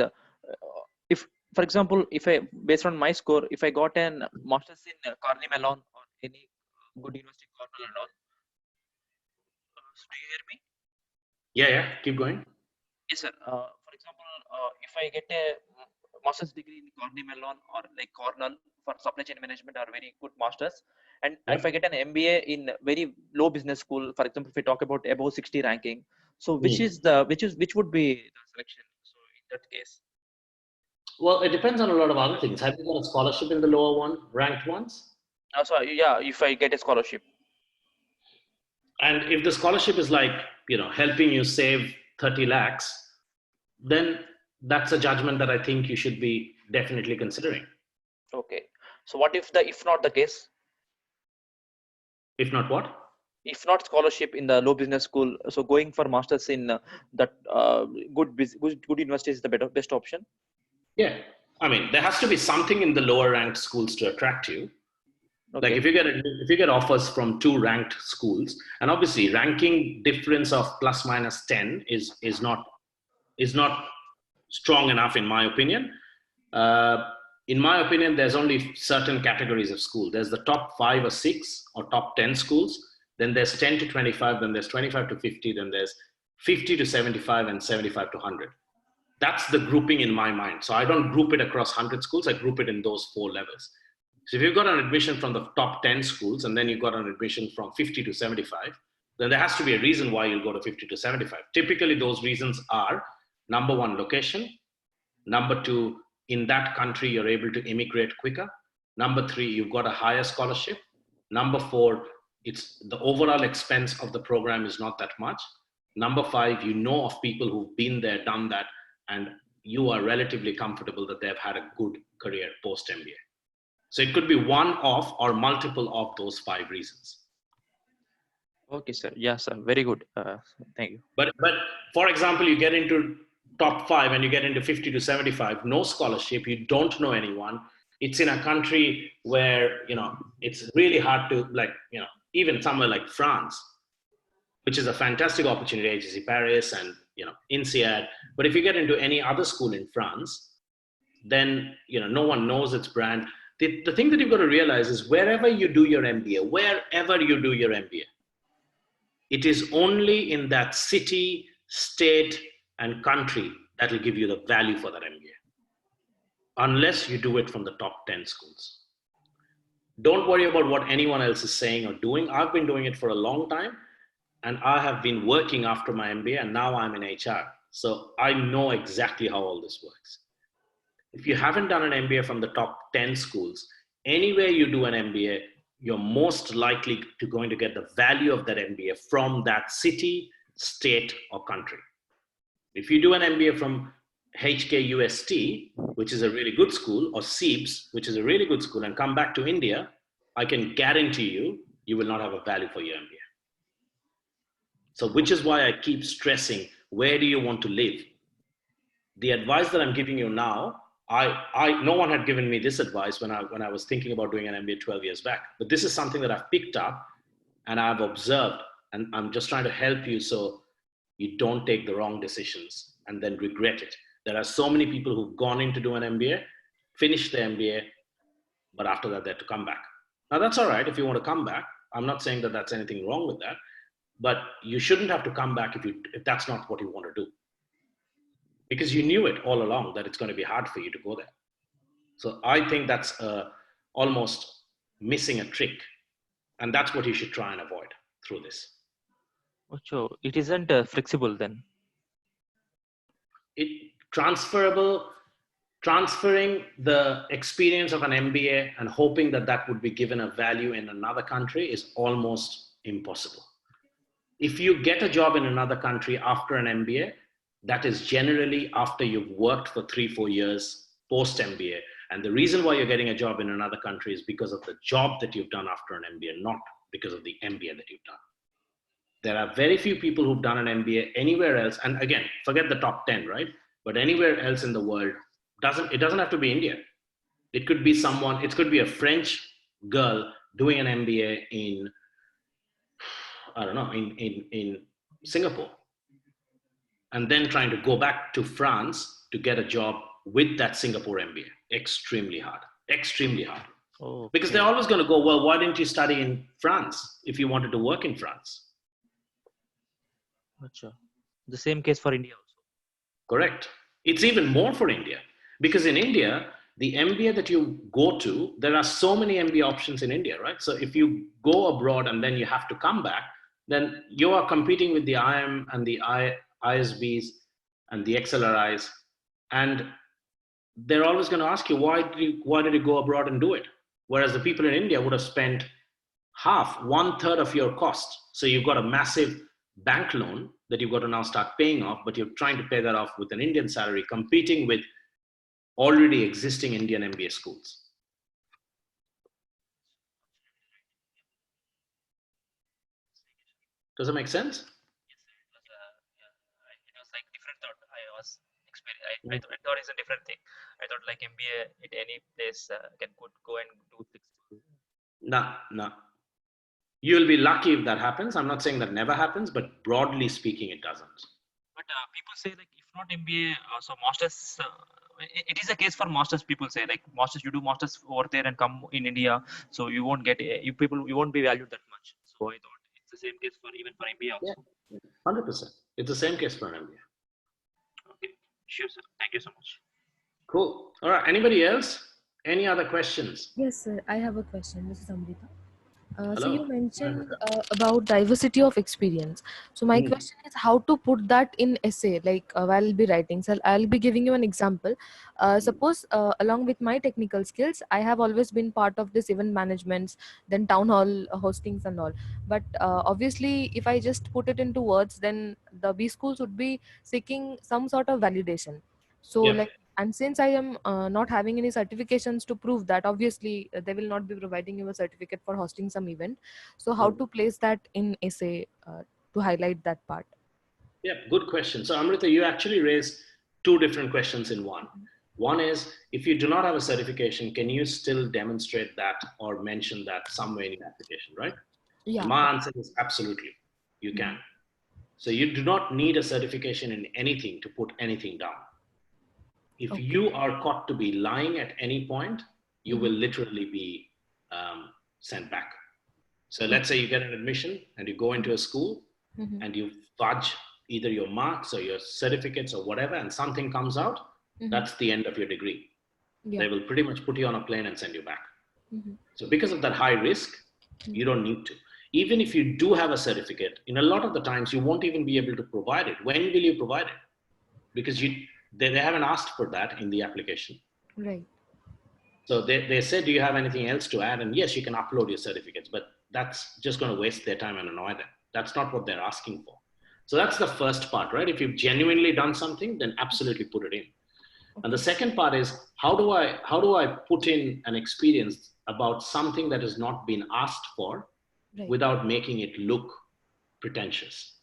if, for example, if I, based on my score, if I got an master's in Carnegie Mellon or any good university, Cornell and all. So do you hear me? Yeah, keep going. Yes, sir. For example, if I get a master's degree in Carnegie Mellon or like Cornell for supply chain management, are very good masters, and Yep. if I get an MBA in very low business school, for example, if we talk about above 60 ranking, so which would be the selection? So in that case, Well, it depends on a lot of other things. Have you got a scholarship in the lower one, ranked ones? so yeah, if I get a scholarship. And if the scholarship is like, helping you save 30 lakhs, then that's a judgment that I think you should be definitely considering. Okay. So what if not the case? If not what? if not scholarship in the low business school, so going for masters in that good university is the best option. Yeah, I mean, there has to be something in the lower ranked schools to attract you. Okay. Like if you get offers from 2 ranked schools, and obviously ranking difference of plus minus 10 is not strong enough in my opinion. In my opinion, there's only certain categories of school. There's the top 5 or 6 or top 10 schools. Then there's 10 to 25. Then there's 25 to 50. Then there's 50 to 75 and 75 to 100. That's the grouping in my mind. So I don't group it across 100 schools. I group it in those 4 levels. So if you've got an admission from the top 10 schools and then you've got an admission from 50 to 75, then there has to be a reason why you'll go to 50 to 75. Typically, those reasons are number 1, location. Number 2, in that country, you're able to immigrate quicker. Number 3, you've got a higher scholarship. Number 4, it's the overall expense of the program is not that much. Number 5, you know of people who've been there, done that, and you are relatively comfortable that they've had a good career post MBA. So it could be one of or multiple of those 5 reasons. Okay, sir. Yeah, sir. Very good. Thank you. But for example, you get into top 5 and you get into 50 to 75, no scholarship, you don't know anyone. It's in a country where, it's really hard to, like, even somewhere like France, which is a fantastic opportunity, HEC Paris and, INSEAD. But if you get into any other school in France, then, no one knows its brand. The thing that you've got to realize is wherever you do your MBA, it is only in that city, state, and country that will give you the value for that MBA, unless you do it from the top 10 schools. Don't worry about what anyone else is saying or doing. I've been doing it for a long time, and I have been working after my MBA, and now I'm in HR. So I know exactly how all this works. If you haven't done an MBA from the top 10 schools, anywhere you do an MBA, you're most likely going to get the value of that MBA from that city, state, or country. If you do an MBA from HKUST, which is a really good school, or SEEBS, which is a really good school, and come back to India, I can guarantee you, you will not have a value for your MBA. So which is why I keep stressing, where do you want to live? The advice that I'm giving you now, no one had given me this advice when I was thinking about doing an MBA 12 years back, but this is something that I've picked up and I've observed, and I'm just trying to help you so you don't take the wrong decisions and then regret it. There are so many people who've gone in to do an MBA, finished the MBA, but after that, they had to come back. Now that's all right if you want to come back. I'm not saying that that's anything wrong with that, but you shouldn't have to come back if that's not what you want to do. Because you knew it all along that it's going to be hard for you to go there. So I think that's almost missing a trick. And that's what you should try and avoid through this. So it isn't flexible then? Transferring the experience of an MBA and hoping that would be given a value in another country is almost impossible. If you get a job in another country after an MBA, that is generally after you've worked for 3-4 years post MBA. And the reason why you're getting a job in another country is because of the job that you've done after an MBA, not because of the MBA that you've done. There are very few people who've done an MBA anywhere else. And again, forget the top 10, right? But anywhere else in the world, it doesn't have to be India. It could be it could be a French girl doing an MBA in, I don't know, in Singapore. And then trying to go back to France to get a job with that Singapore MBA. Extremely hard. Okay. Because they're always going to go, well, why didn't you study in France if you wanted to work in France? Achha. The same case for India also. Correct. It's even more for India. Because in India, the MBA that you go to, there are so many MBA options in India, right? So if you go abroad and then you have to come back, then you are competing with the IIM and the ISBs and the XLRIs, and they're always going to ask you, why did you go abroad and do it? Whereas the people in India would have spent 1/3 of your cost. So you've got a massive bank loan that you've got to now start paying off, but you're trying to pay that off with an Indian salary, competing with already existing Indian MBA schools. Does that make sense? Yes, sir. It was like different thought. I was I thought it's a different thing. I thought like MBA at any place can could go and do things. No, no. You'll be lucky if that happens. I'm not saying that never happens, but broadly speaking, it doesn't. But people say like if not MBA, so masters. It is a case for masters. People say like masters, you do masters over there and come in India, so you won't get you won't be valued that much. So I thought it's the same case for even for MBA Yeah, also. 100%. It's the same case for an MBA. Okay, sure, sir. Thank you so much. Cool. All right. Anybody else? Any other questions? Yes, sir. I have a question. This is Amrita. So you Hello. mentioned about diversity of experience. So my Hmm. question is how to put that in essay, like while I'll be writing. So I'll be giving you an example. Suppose along with my technical skills, I have always been part of this event managements, then town hall hostings and all. But obviously, if I just put it into words, then the B schools would be seeking some sort of validation. So Yep. like, and since I am not having any certifications to prove that, obviously they will not be providing you a certificate for hosting some event. So how Hmm. to place that in essay to highlight that part? Yep. Good question. So, Amrita, you actually raised two different questions in one. One is if you do not have a certification, can you still demonstrate that or mention that somewhere in your application, right? And Yeah. my answer is absolutely, you Mhm. can. So, you do not need a certification in anything to put anything down. If Okay. you are caught to be lying at any point, you will Mhm. literally be sent back. So let's say Okay. you get an admission and you go into a school Mhm. and you fudge either your marks or your certificates or whatever, and something comes out, Mhm. that's the end of your degree. Yeah. They will pretty much put you on a plane and send you back. Mhm. So because of that high risk, Mhm. you don't need to. Even if you do have a certificate, in a lot of the times you won't even be able to provide it. When will you provide it? Because they haven't asked for that in the application. Right. So they said, do you have anything else to add? And yes, you can upload your certificates, but that's just going to waste their time and annoy them. That's not what they're asking for. So that's the first part, right? If you've genuinely done something, then absolutely put it in. And the Okay. second part is how do I put in an experience about something that has not been asked for Right. without making it look pretentious,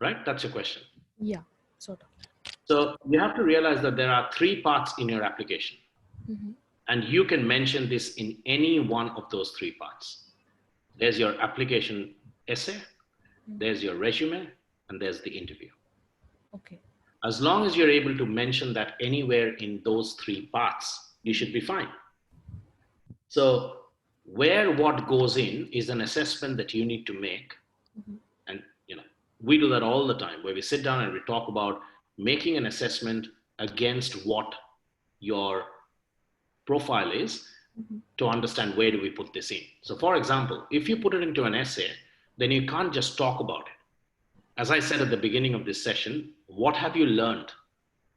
right? That's your question. Yeah. Sort of. So you have to realize that there are three parts in your application. Mhm. And you can mention this in any one of those three parts. There's your application essay, Mhm. there's your resume, and there's the interview. Okay. As long as you're able to mention that anywhere in those three parts, you Mhm. should be fine. So, where what goes in is an assessment that you need to make. Mhm. And we do that all the time where we sit down and we talk about making an assessment against what your profile is Mhm. to understand where do we put this in. So for example, if you put it into an essay, then you can't just talk about it. As I said at the beginning of this session, what have you learned?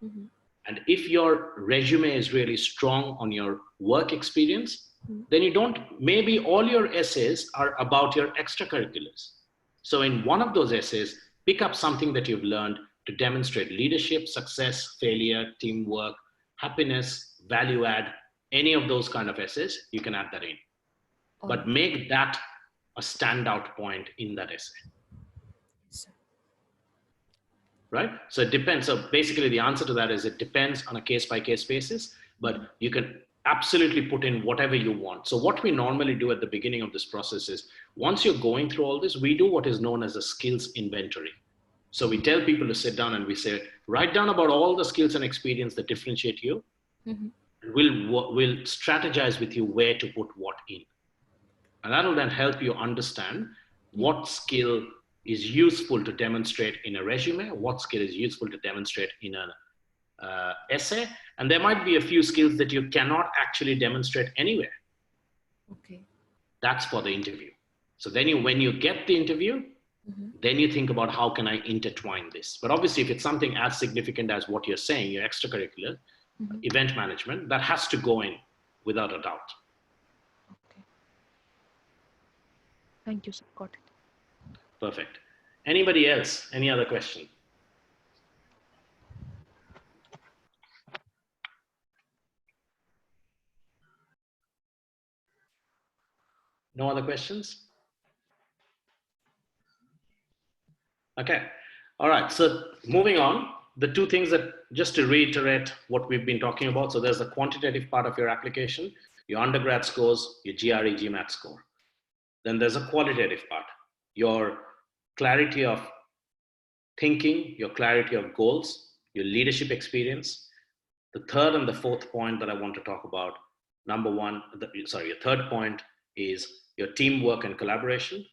Mhm. And if your resume is really strong on your work experience, Mhm. then you don't, maybe all your essays are about your extracurriculars. So in one of those essays, pick up something that you've learned to demonstrate leadership, success, failure, teamwork, happiness, value add, any of those kind of essays, you can add that in. All But right. make that a standout point in that essay, Yes, sir. right? So it depends. So basically, the answer to that is it depends on a case by case basis, Mhm. but you can absolutely put in whatever you want. So, what we normally do at the beginning of this process is once you're going through all this, we do what is known as a skills inventory. So, we tell people to sit down and we say, write down about all the skills and experience that differentiate you. Mhm. We'll strategize with you where to put what in. And that will then help you understand Yeah. what skill is useful to demonstrate in a resume, what skill is useful to demonstrate in an essay. And there might be a few skills that you cannot actually demonstrate anywhere. Okay. That's for the interview. So then when you get the interview, Mhm. then you think about how can I intertwine this. But obviously, if it's something as significant as what you're saying, your extracurricular, Mhm. event management, that has to go in without a doubt. Okay. Thank you, sir. Got it. Perfect. Anybody else? Any other question? No other questions? Okay. All right. So moving on, the two things that, just to reiterate what we've been talking about. So there's the quantitative part of your application, your undergrad scores, your GRE, GMAT score. Then there's a qualitative part, your clarity of thinking, your clarity of goals, your leadership experience. The third and the fourth point that I want to talk about, your third point is your teamwork and collaboration.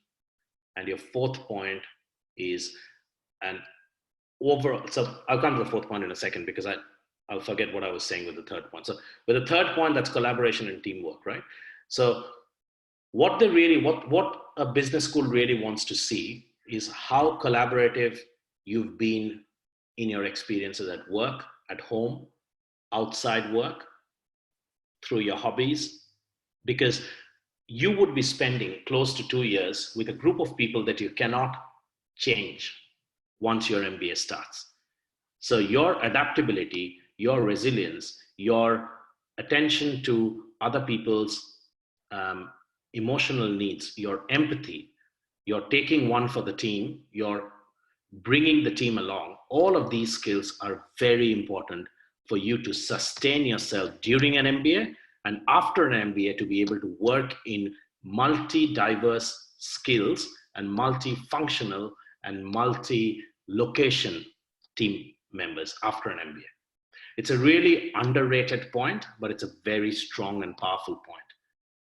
And your fourth point is an overall, so I'll come to the fourth point in a second because I'll forget what I was saying with the third point. So with the third point, that's collaboration and teamwork, right? So what a business school really wants to see is how collaborative you've been in your experiences at work, at home, outside work, through your hobbies, because you would be spending close to 2 years with a group of people that you cannot change once your MBA starts. So your adaptability, your resilience, your attention to other people's emotional needs, your empathy, you're taking one for the team, you're bringing the team along. All of these skills are very important for you to sustain yourself during an MBA and after an MBA to be able to work in multi-diverse skills and multi-functional and multi-location team members after an MBA. It's a really underrated point, but it's a very strong and powerful point.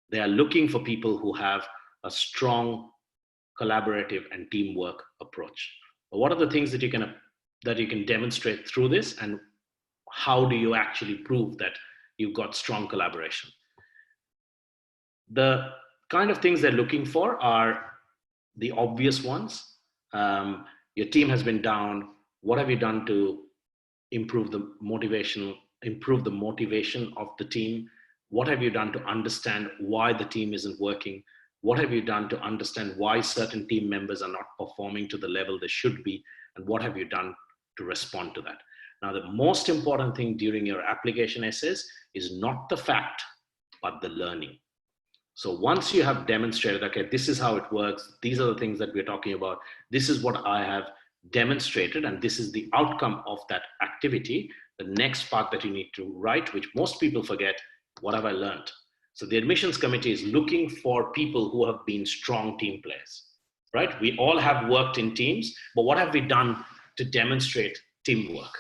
They are looking for people who have a strong collaborative and teamwork approach. But what are the things that you can demonstrate through this, and how do you actually prove that you've got strong collaboration? The kind of things they're looking for are the obvious ones. Your team has been down. What have you done to improve the motivation of the team? What have you done to understand why the team isn't working? What have you done to understand why certain team members are not performing to the level they should be? And what have you done to respond to that? Now, the most important thing during your application essays is not the fact, but the learning. So once you have demonstrated, okay, this is how it works, these are the things that we're talking about, this is what I have demonstrated, and this is the outcome of that activity, the next part that you need to write, which most people forget, what have I learned? So the admissions committee is looking for people who have been strong team players, right? We all have worked in teams, but what have we done to demonstrate teamwork?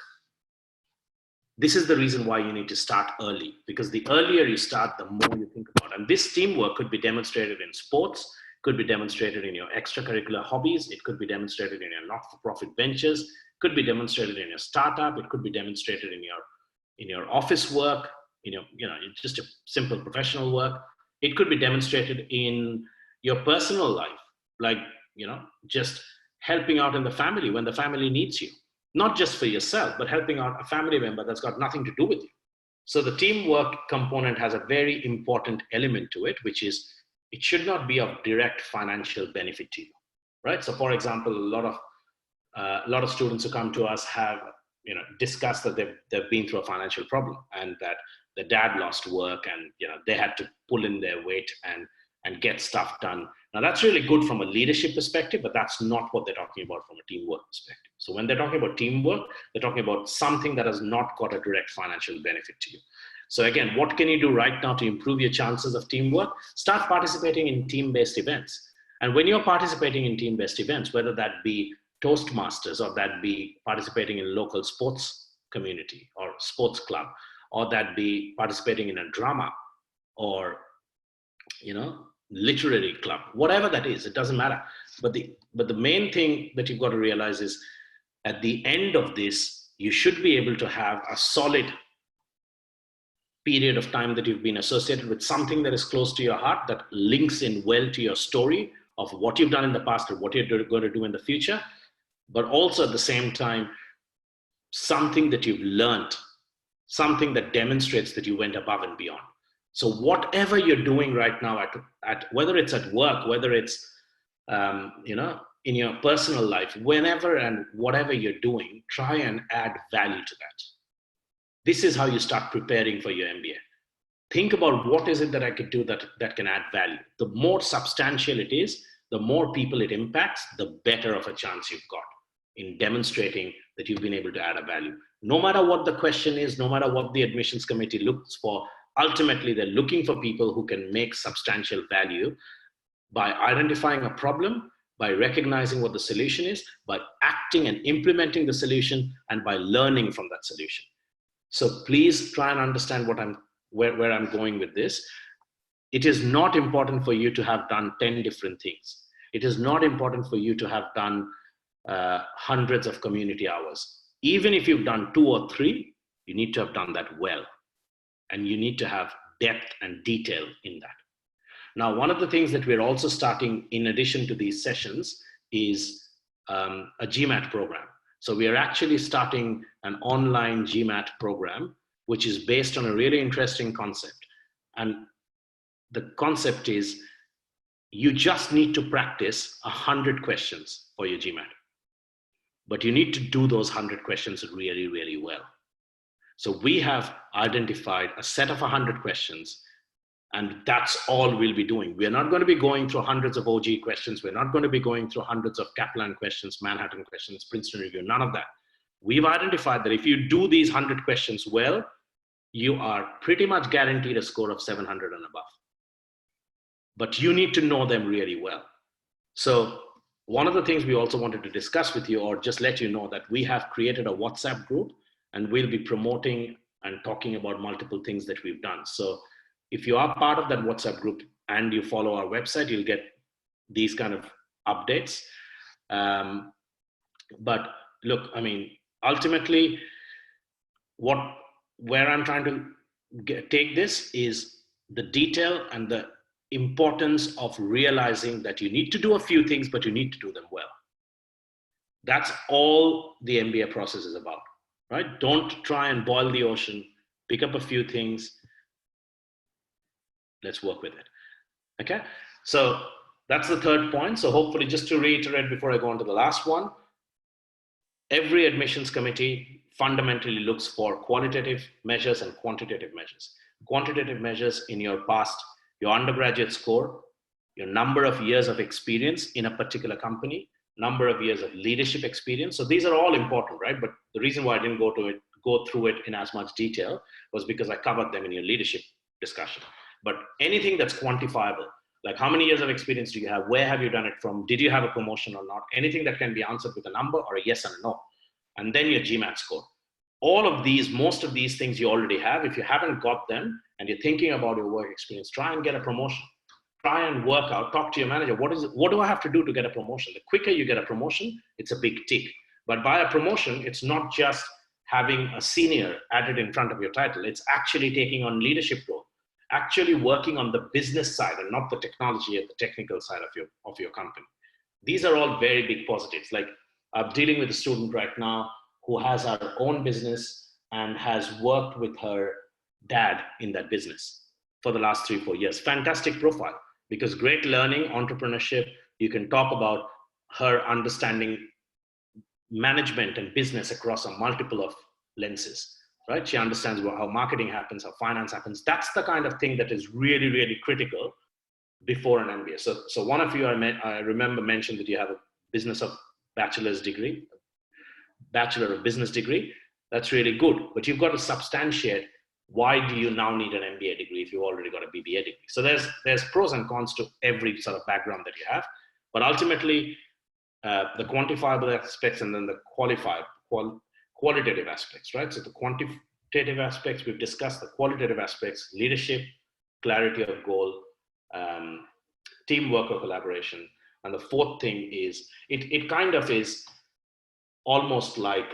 This is the reason why you need to start early, because the earlier you start, the more you think about it. And this teamwork could be demonstrated in sports, could be demonstrated in your extracurricular hobbies, it could be demonstrated in your not-for-profit ventures, could be demonstrated in your startup, it could be demonstrated in your office work, just a simple professional work. It could be demonstrated in your personal life, like, just helping out in the family when the family needs you. Not just for yourself, but helping out a family member that's got nothing to do with you. So the teamwork component has a very important element to it, which is it should not be of direct financial benefit to you, right? So for example, a lot of students who come to us have discussed that they've been through a financial problem, and that the dad lost work, and they had to pull in their weight and get stuff done. Now that's really good from a leadership perspective, but that's not what they're talking about from a teamwork perspective. So when they're talking about teamwork, they're talking about something that has not got a direct financial benefit to you. So again, what can you do right now to improve your chances of teamwork? Start participating in team-based events. And when you're participating in team-based events, whether that be Toastmasters, or that be participating in local sports community or sports club, or that be participating in a drama, or literary club, whatever that is, it doesn't matter. But the main thing that you've got to realize is, at the end of this, you should be able to have a solid period of time that you've been associated with something that is close to your heart, that links in well to your story of what you've done in the past or what you're going to do in the future, but also at the same time, something that you've learned, something that demonstrates that you went above and beyond. So whatever you're doing right now, at whether it's at work, whether it's in your personal life, whenever and whatever you're doing, try and add value to that. This is how you start preparing for your MBA. Think about, what is it that I could do that can add value? The more substantial it is, the more people it impacts, the better of a chance you've got. in demonstrating that you've been able to add a value. No matter what the question is, no matter what the admissions committee looks for, ultimately they're looking for people who can make substantial value by identifying a problem, by recognizing what the solution is, by acting and implementing the solution, and by learning from that solution. So please try and understand where I'm going with this. It is not important for you to have done 10 different things. It is not important for you to have done hundreds of community hours. Even if you've done 2 or 3, you need to have done that well. And you need to have depth and detail in that. Now, one of the things that we're also starting in addition to these sessions is a GMAT program. So we are actually starting an online GMAT program, which is based on a really interesting concept. And the concept is you just need to practice 100 questions for your GMAT. But you need to do those 100 questions really, really well. So we have identified a set of 100 questions, and that's all we'll be doing. We're not going to be going through hundreds of OG questions. We're not going to be going through hundreds of Kaplan questions, Manhattan questions, Princeton Review, none of that. We've identified that if you do these 100 questions well, you are pretty much guaranteed a score of 700 and above. But you need to know them really well. So one of the things we also wanted to discuss with you, or just let you know, that we have created a WhatsApp group, and we'll be promoting and talking about multiple things that we've done. So if you are part of that WhatsApp group and you follow our website, you'll get these kind of updates. But look, I mean, ultimately, where I'm trying to take this is the detail and the importance of realizing that you need to do a few things, but you need to do them well. That's all the MBA process is about, right? Don't try and boil the ocean, pick up a few things. Let's work with it. Okay, so that's the third point. So hopefully, just to reiterate before I go on to the last one, every admissions committee fundamentally looks for qualitative measures and quantitative measures. Quantitative measures in your past, your undergraduate score, your number of years of experience in a particular company, number of years of leadership experience. So these are all important, right? But the reason why I didn't go through it in as much detail was because I covered them in your leadership discussion. But anything that's quantifiable, like how many years of experience do you have? Where have you done it from? Did you have a promotion or not? Anything that can be answered with a number or a yes and a no. And then your GMAT score. All of these, most of these things you already have. If you haven't got them and you're thinking about your work experience, try and get a promotion. Try and work out, talk to your manager. What do I have to do to get a promotion? The quicker you get a promotion, it's a big tick. But by a promotion, it's not just having a senior added in front of your title. It's actually taking on leadership role, actually working on the business side and not the technology and the technical side of your company. These are all very big positives. Like I'm dealing with a student right now who has her own business and has worked with her dad in that business for the last 3-4 years. Fantastic profile, because great learning, entrepreneurship, you can talk about her understanding management and business across a multiple of lenses, right? She understands how marketing happens, how finance happens. That's the kind of thing that is really, really critical before an MBA. So one of you, I remember mentioned that you have a bachelor of business degree. That's really good, but you've got to substantiate why do you now need an MBA degree if you've already got a BBA degree. So there's pros and cons to every sort of background that you have, but ultimately the quantifiable aspects and then the qualitative aspects, right? So the quantitative aspects we've discussed, the qualitative aspects, leadership, clarity of goal, teamwork or collaboration. And the fourth thing is, it kind of is almost like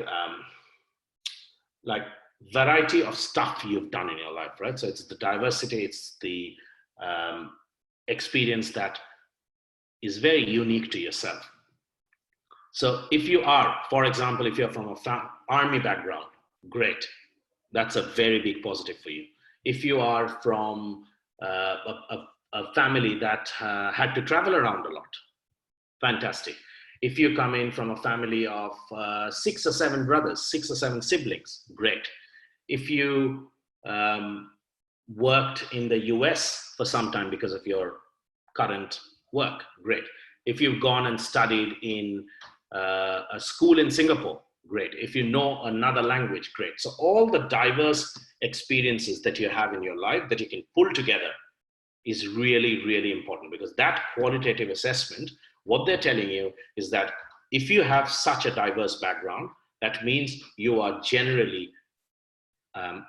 variety of stuff you've done in your life, right? So it's the diversity, it's the experience that is very unique to yourself. So if you are, for example, if you're from an army background, great. That's a very big positive for you. If you are from a family that had to travel around a lot, fantastic. If you come in from a family of 6 or 7 brothers, 6 or 7 siblings, great. If you worked in the US for some time because of your current work, great. If you've gone and studied in a school in Singapore, great. If you know another language, great. So all the diverse experiences that you have in your life that you can pull together is really, really important, because that qualitative assessment, what they're telling you is that if you have such a diverse background, that means you are generally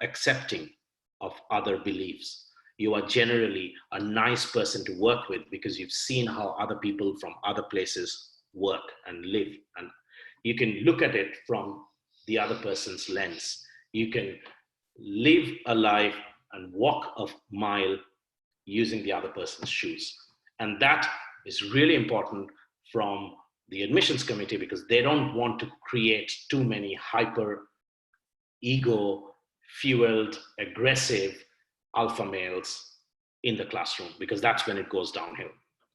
accepting of other beliefs. You are generally a nice person to work with because you've seen how other people from other places work and live. And you can look at it from the other person's lens. You can live a life and walk a mile using the other person's shoes. And that is really important from the admissions committee, because they don't want to create too many hyper ego fueled, aggressive alpha males in the classroom, because that's when it goes downhill.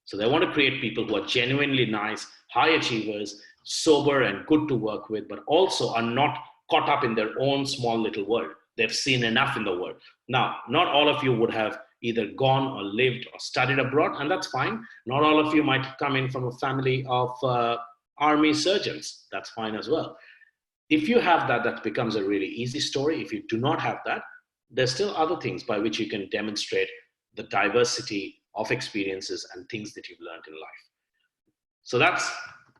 So they want to create people who are genuinely nice, high achievers, sober and good to work with, but also are not caught up in their own small little world. They've seen enough in the world. Now, not all of you would have either gone or lived or studied abroad, and that's fine. Not all of you might come in from a family of army surgeons. That's fine as well. If you have that, that becomes a really easy story. If you do not have that, there's still other things by which you can demonstrate the diversity of experiences and things that you've learned in life. So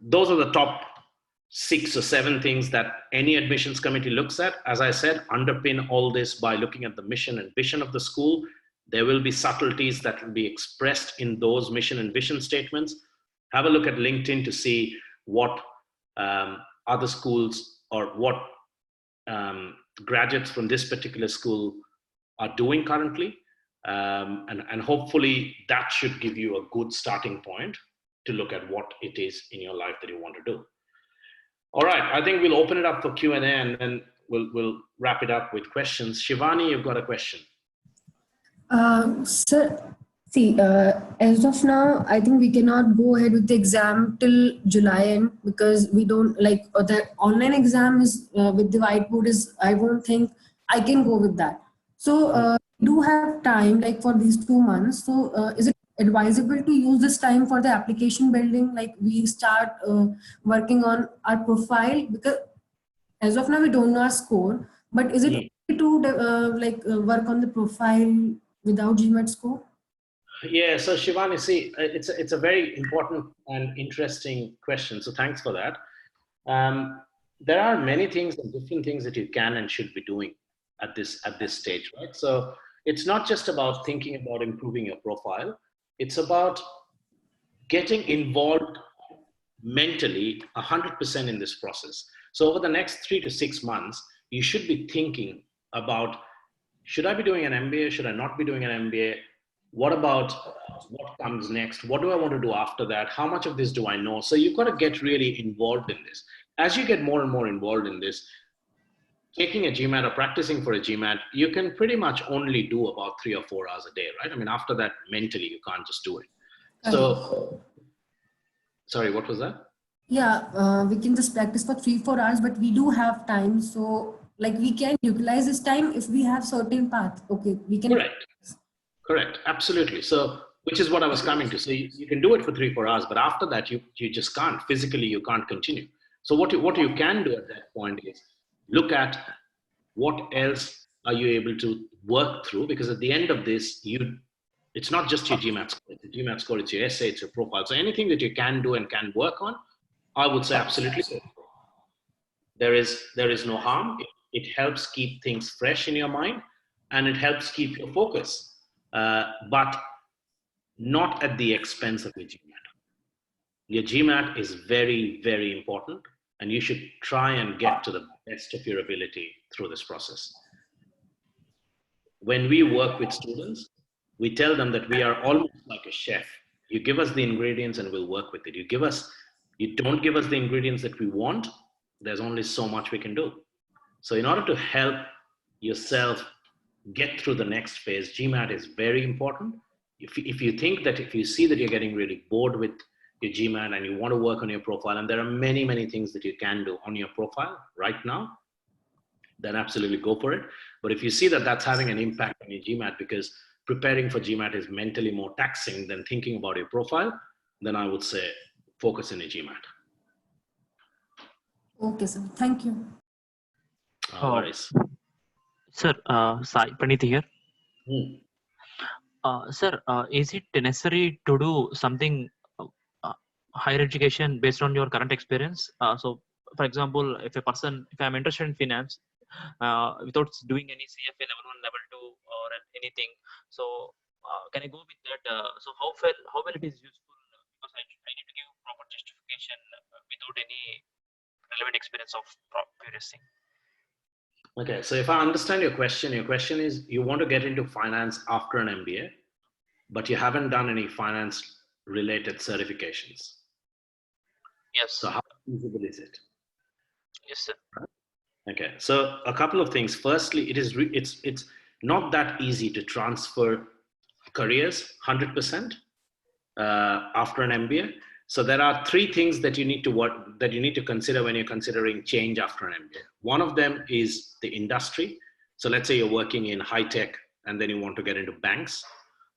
those are the top 6 or 7 things that any admissions committee looks at. As I said, underpin all this by looking at the mission and vision of the school. There will be subtleties that will be expressed in those mission and vision statements. Have a look at LinkedIn to see what other schools or what graduates from this particular school are doing currently. And hopefully that should give you a good starting point to look at what it is in your life that you want to do. All right, I think we'll open it up for Q&A, and then we'll wrap it up with questions. Shivani, you've got a question. Sir, see, as of now, I think we cannot go ahead with the exam till July end, because we don't like the online exam is with the whiteboard is, I won't think I can go with that. So we do have time like for these 2 months. So is it advisable to use this time for the application building? Like we start working on our profile, because as of now we don't know our score, but is it okay to work on the profile without GMAT score? Yeah, so Shivani, see, it's a very important and interesting question. So thanks for that. There are many things and different things that you can and should be doing at this stage, right? So it's not just about thinking about improving your profile. It's about getting involved mentally 100% in this process. So over the next 3 to 6 months, you should be thinking about, should I be doing an MBA? Should I not be doing an MBA? What about what comes next? What do I want to do after that? How much of this do I know? So you've got to get really involved in this. As you get more and more involved in this, taking a GMAT or practicing for a GMAT, you can pretty much only do about 3 or 4 hours a day, right? I mean, after that, mentally, you can't just do it. So, sorry, what was that? Yeah, we can just practice for 3-4 hours, but we do have time. So like we can utilize this time if we have certain path. Okay, we can. Correct, absolutely. So, which is what I was coming to. So you can do it for 3-4 hours, but after that, you just can't. Physically, you can't continue. So what you can do at that point is look at what else are you able to work through, because at the end of this, it's not just your GMAT score. It's your GMAT score, it's your essay, it's your profile. So anything that you can do and can work on, I would say absolutely. There is no harm. It helps keep things fresh in your mind, and it helps keep your focus, but not at the expense of your GMAT. Your GMAT is very, very important, and you should try and get to the best of your ability through this process. When we work with students, we tell them that we are almost like a chef. You give us the ingredients and we'll work with it. You don't give us the ingredients that we want, there's only so much we can do. So in order to help yourself get through the next phase, GMAT is very important. If you see that you're getting really bored with your GMAT and you want to work on your profile, and there are many, many things that you can do on your profile right now, then absolutely go for it. But if you see that that's having an impact on your GMAT, because preparing for GMAT is mentally more taxing than thinking about your profile, then I would say focus on your GMAT. Okay, sir. Thank you. No worries. Sir, Sai Pranith here. Hmm. Sir, is it necessary to do something higher education based on your current experience? So, for example, if I'm interested in finance, without doing any CFA level 1, level 2, or anything, so can I go with that? So how well it is useful? Because I need to give proper justification without any relevant experience of previous thing. Okay, so if I understand your question is you want to get into finance after an MBA, but you haven't done any finance related certifications. Yes. So how feasible is it? Yes, sir. Okay, so a couple of things. Firstly, it's not that easy to transfer careers 100% after an MBA. So there are three things that you need to consider when you're considering change after an MBA. One of them is the industry. So let's say you're working in high tech and then you want to get into banks.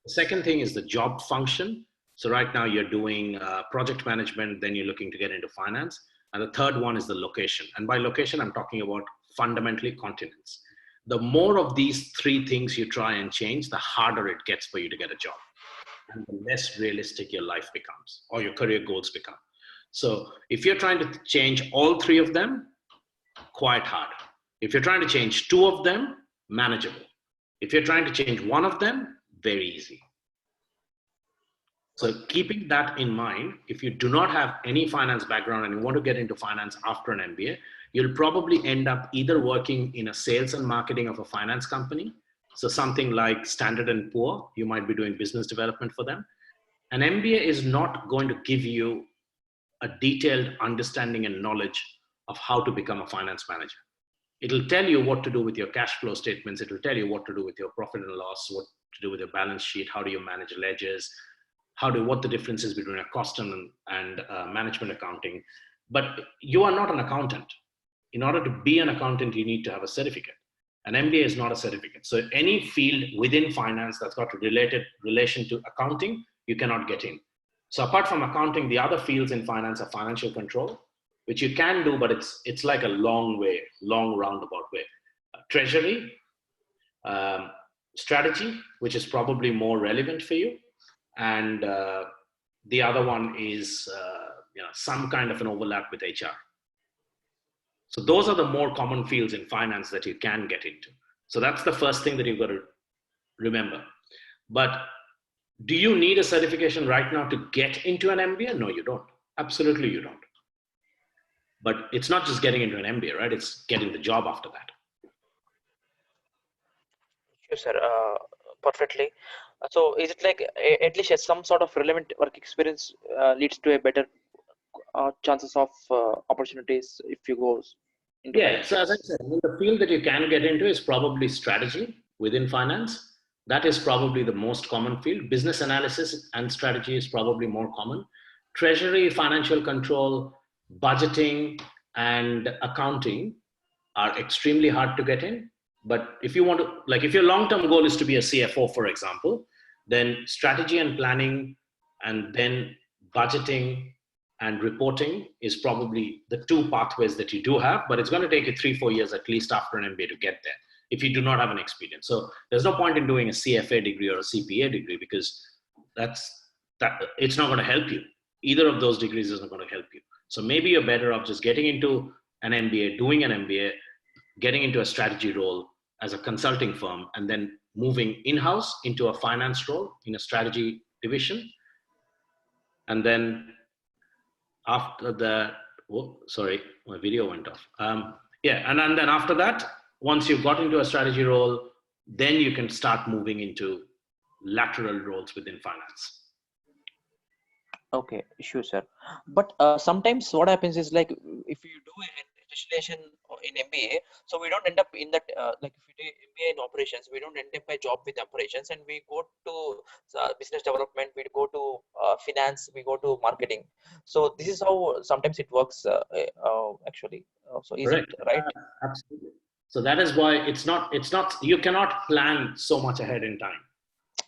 The second thing is the job function. So right now you're doing project management, then you're looking to get into finance. And the third one is the location. And by location, I'm talking about fundamentally continents. The more of these three things you try and change, the harder it gets for you to get a job, and the less realistic your life becomes or your career goals become. So if you're trying to change all three of them, quite hard. If you're trying to change two of them, manageable. If you're trying to change one of them, very easy. So keeping that in mind, if you do not have any finance background and you want to get into finance after an MBA, you'll probably end up either working in a sales and marketing of a finance company. So something like Standard & Poor, you might be doing business development for them. An MBA is not going to give you a detailed understanding and knowledge of how to become a finance manager. It'll tell you what to do with your cash flow statements. It'll tell you what to do with your profit and loss, what to do with your balance sheet, how do you manage ledgers, what the difference is between a cost and management accounting. But you are not an accountant. In order to be an accountant, you need to have a certificate. An MBA is not a certificate. So any field within finance that's got a relation to accounting, you cannot get in. So apart from accounting, the other fields in finance are financial control, which you can do, but it's like a long roundabout way. Treasury, strategy, which is probably more relevant for you. And the other one is some kind of an overlap with HR. So those are the more common fields in finance that you can get into. So that's the first thing that you've got to remember. But do you need a certification right now to get into an MBA? No, you don't. Absolutely, you don't. But it's not just getting into an MBA, right? It's getting the job after that. Sure, sir. Perfectly. So is it like at least some sort of relevant work experience leads to a better chances of opportunities if you go into finance? So as I said, the field that you can get into is probably strategy within finance. That is probably the most common field. Business analysis and strategy is probably more common. Treasury, financial control, budgeting, and accounting are extremely hard to get in. But if you want to, like if your long-term goal is to be a CFO, for example, then strategy and planning and then budgeting and reporting is probably the two pathways that you do have, but it's going to take you 3-4 years at least after an MBA to get there if you do not have an experience. So there's no point in doing a CFA degree or a CPA degree because it's not going to help you. Either of those degrees is not going to help you. So maybe you're better off just getting into an MBA, doing an MBA, getting into a strategy role as a consulting firm, and then moving in-house into a finance role in a strategy division. And then after that, sorry, my video went off. And then after that, once you've got into a strategy role, then you can start moving into lateral roles within finance. Okay, sure, sir. But sometimes what happens is like if you do a distillation in MBA, so we don't end up in that like if we do MBA in operations, we don't end up a job with operations, and we go to business development, we go to finance, we go to marketing. So this is how sometimes it works actually. So is Correct. it right? Absolutely. So that is why it's not. You cannot plan so much ahead in time.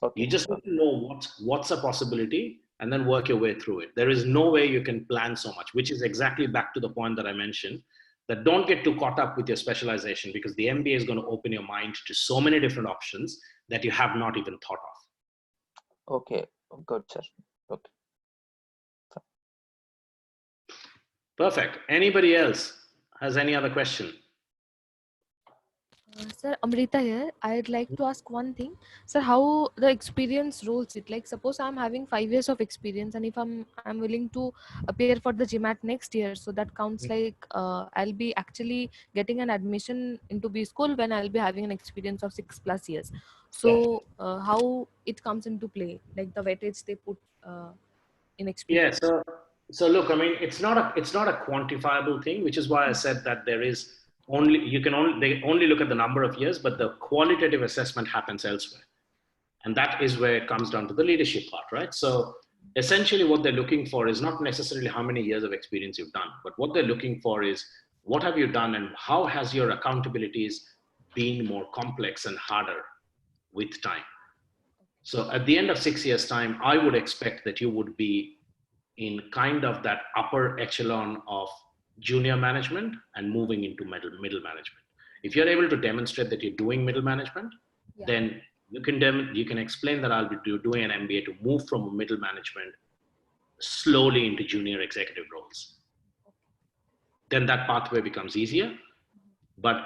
Okay. You just need to know what's a possibility and then work your way through it. There is no way you can plan so much, which is exactly back to the point that I mentioned. that don't get too caught up with your specialization, because the MBA is going to open your mind to so many different options that you have not even thought of. Okay, good, sir. Okay. Perfect. Anybody else has any other question? Sir, Amrita here. I'd like to ask one thing. Sir, how the experience rolls it? Like, suppose I'm having 5 years of experience, and if I'm willing to appear for the GMAT next year, so that counts like I'll be actually getting an admission into B school when I'll be having an experience of 6+ years. So, how it comes into play? Like the weightage they put in experience. Yeah. So look, I mean, it's not a quantifiable thing, which is why I said that there is they only look at the number of years, but the qualitative assessment happens elsewhere. And that is where it comes down to the leadership part, right? So essentially what they're looking for is not necessarily how many years of experience you've done, but what they're looking for is what have you done and how has your accountabilities been more complex and harder with time. So at the end of 6 years' time, I would expect that you would be in kind of that upper echelon of junior management and moving into middle management. If you're able to demonstrate that you're doing middle management, then you can explain that I'll be doing an MBA to move from middle management slowly into junior executive roles. Then that pathway becomes easier. But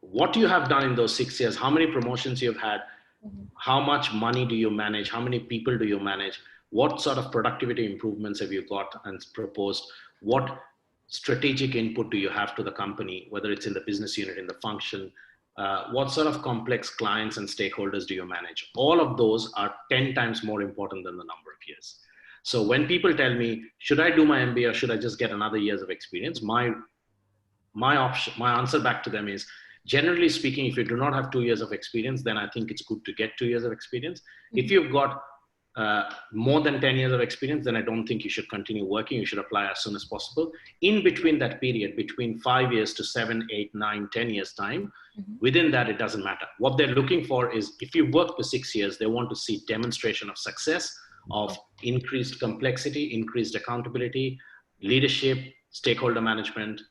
what you have done in those 6 years, how many promotions you've had, how much money do you manage, how many people do you manage, what sort of productivity improvements have you got and proposed, what strategic input do you have to the company, whether it's in the business unit, in the function, what sort of complex clients and stakeholders do you manage? All of those are 10 times more important than the number of years. So when people tell me, should I do my MBA or should I just get another years of experience? My answer back to them is, generally speaking, if you do not have 2 years of experience, then I think it's good to get 2 years of experience. If you've got more than 10 years of experience, then I don't think you should continue working. You should apply as soon as possible. In between that period, between 5 years to 7, 8, 9, 10 years time, within that, it doesn't matter. What they're looking for is, if you work for 6 years, they want to see demonstration of success, of increased complexity, increased accountability, leadership, stakeholder management,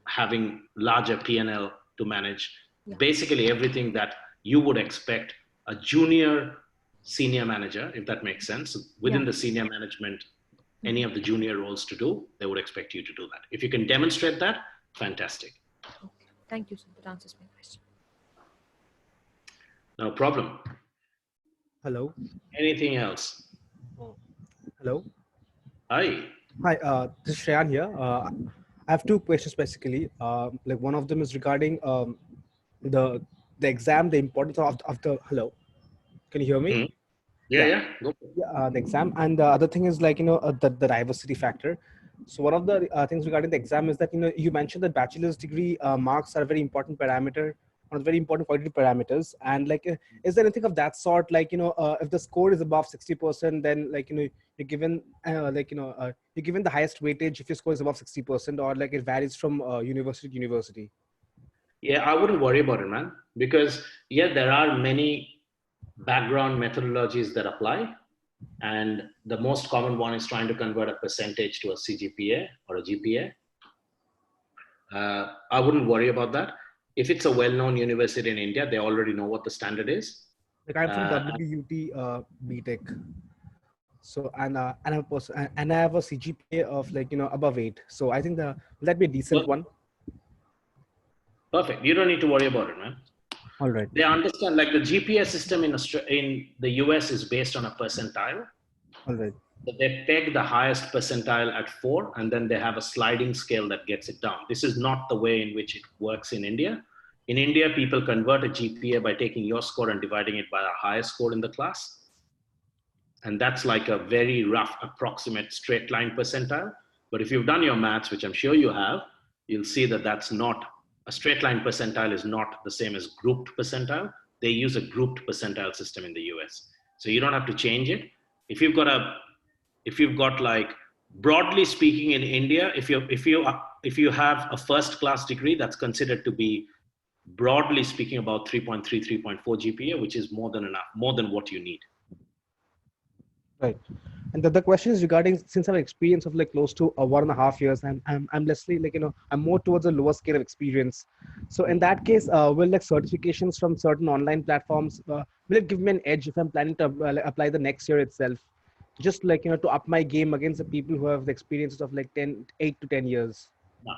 having larger P&L to manage, basically everything that you would expect a junior senior manager, if that makes sense, within the senior management, any of the junior roles to do, they would expect you to do that. If you can demonstrate that, fantastic. Okay. Thank you, sir. That answers my question. No problem. Hello. Anything else? Hello. Hi. Hi, this is Shayan here. I have two questions basically. Like one of them is regarding the exam, the importance of the, hello. Can you hear me? Yeah. Go the exam, and the other thing is like, the diversity factor. So one of the things regarding the exam is that, you mentioned that bachelor's degree marks are a very important parameter, one of the very important quality parameters. And like, is there anything of that sort? Like, if the score is above 60%, then like, you're given you're given the highest weightage if your score is above 60%, or like it varies from university to university? Yeah, I wouldn't worry about it, man, because there are many background methodologies that apply. And the most common one is trying to convert a percentage to a CGPA or a GPA. I wouldn't worry about that. If it's a well-known university in India, they already know what the standard is. Like I'm from WUT BTech. So, and I have a CGPA of like, above 8. So I think will that be a decent one? Perfect. You don't need to worry about it, man. All right. They understand, like the GPA system in the US is based on a percentile. All right. So they peg the highest percentile at 4, and then they have a sliding scale that gets it down. This is not the way in which it works in India. In India, people convert a GPA by taking your score and dividing it by the highest score in the class. And that's like a very rough, approximate straight line percentile. But if you've done your maths, which I'm sure you have, you'll see that that's not, a straight line percentile is not the same as grouped percentile. They use a grouped percentile system in the US. So you don't have to change it. If you've got like, broadly speaking in India, if you have a first class degree, that's considered to be, broadly speaking, about 3.3, 3.4 GPA, which is more than enough, more than what you need. Right. And the question is regarding, since I have experience of like close to 1.5 years, I'm lessly like, I'm more towards a lower scale of experience. So in that case, will like certifications from certain online platforms, will it give me an edge if I'm planning to apply the next year itself? Just like, to up my game against the people who have the experiences of like 8 to 10 years. No.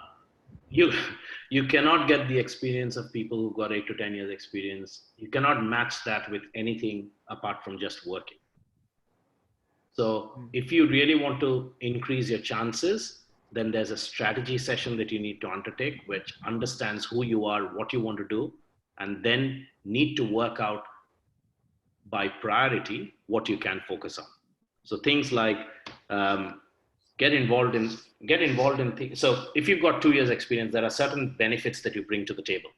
You cannot get the experience of people who got 8 to 10 years experience. You cannot match that with anything apart from just working. So if you really want to increase your chances, then there's a strategy session that you need to undertake, which understands who you are, what you want to do, and then need to work out by priority what you can focus on. So things like get involved in things. So if you've got 2 years experience, there are certain benefits that you bring to the table.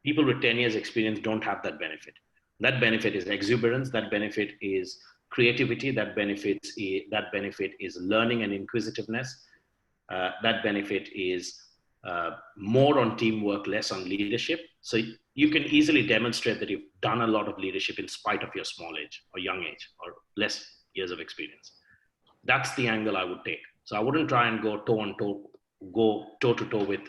People with 10 years experience don't have that benefit. That benefit is exuberance. That benefit is creativity. That benefit is learning and inquisitiveness. That benefit is more on teamwork, less on leadership. So you can easily demonstrate that you've done a lot of leadership in spite of your small age or young age or less years of experience. That's the angle I would take. So I wouldn't try and go toe to toe with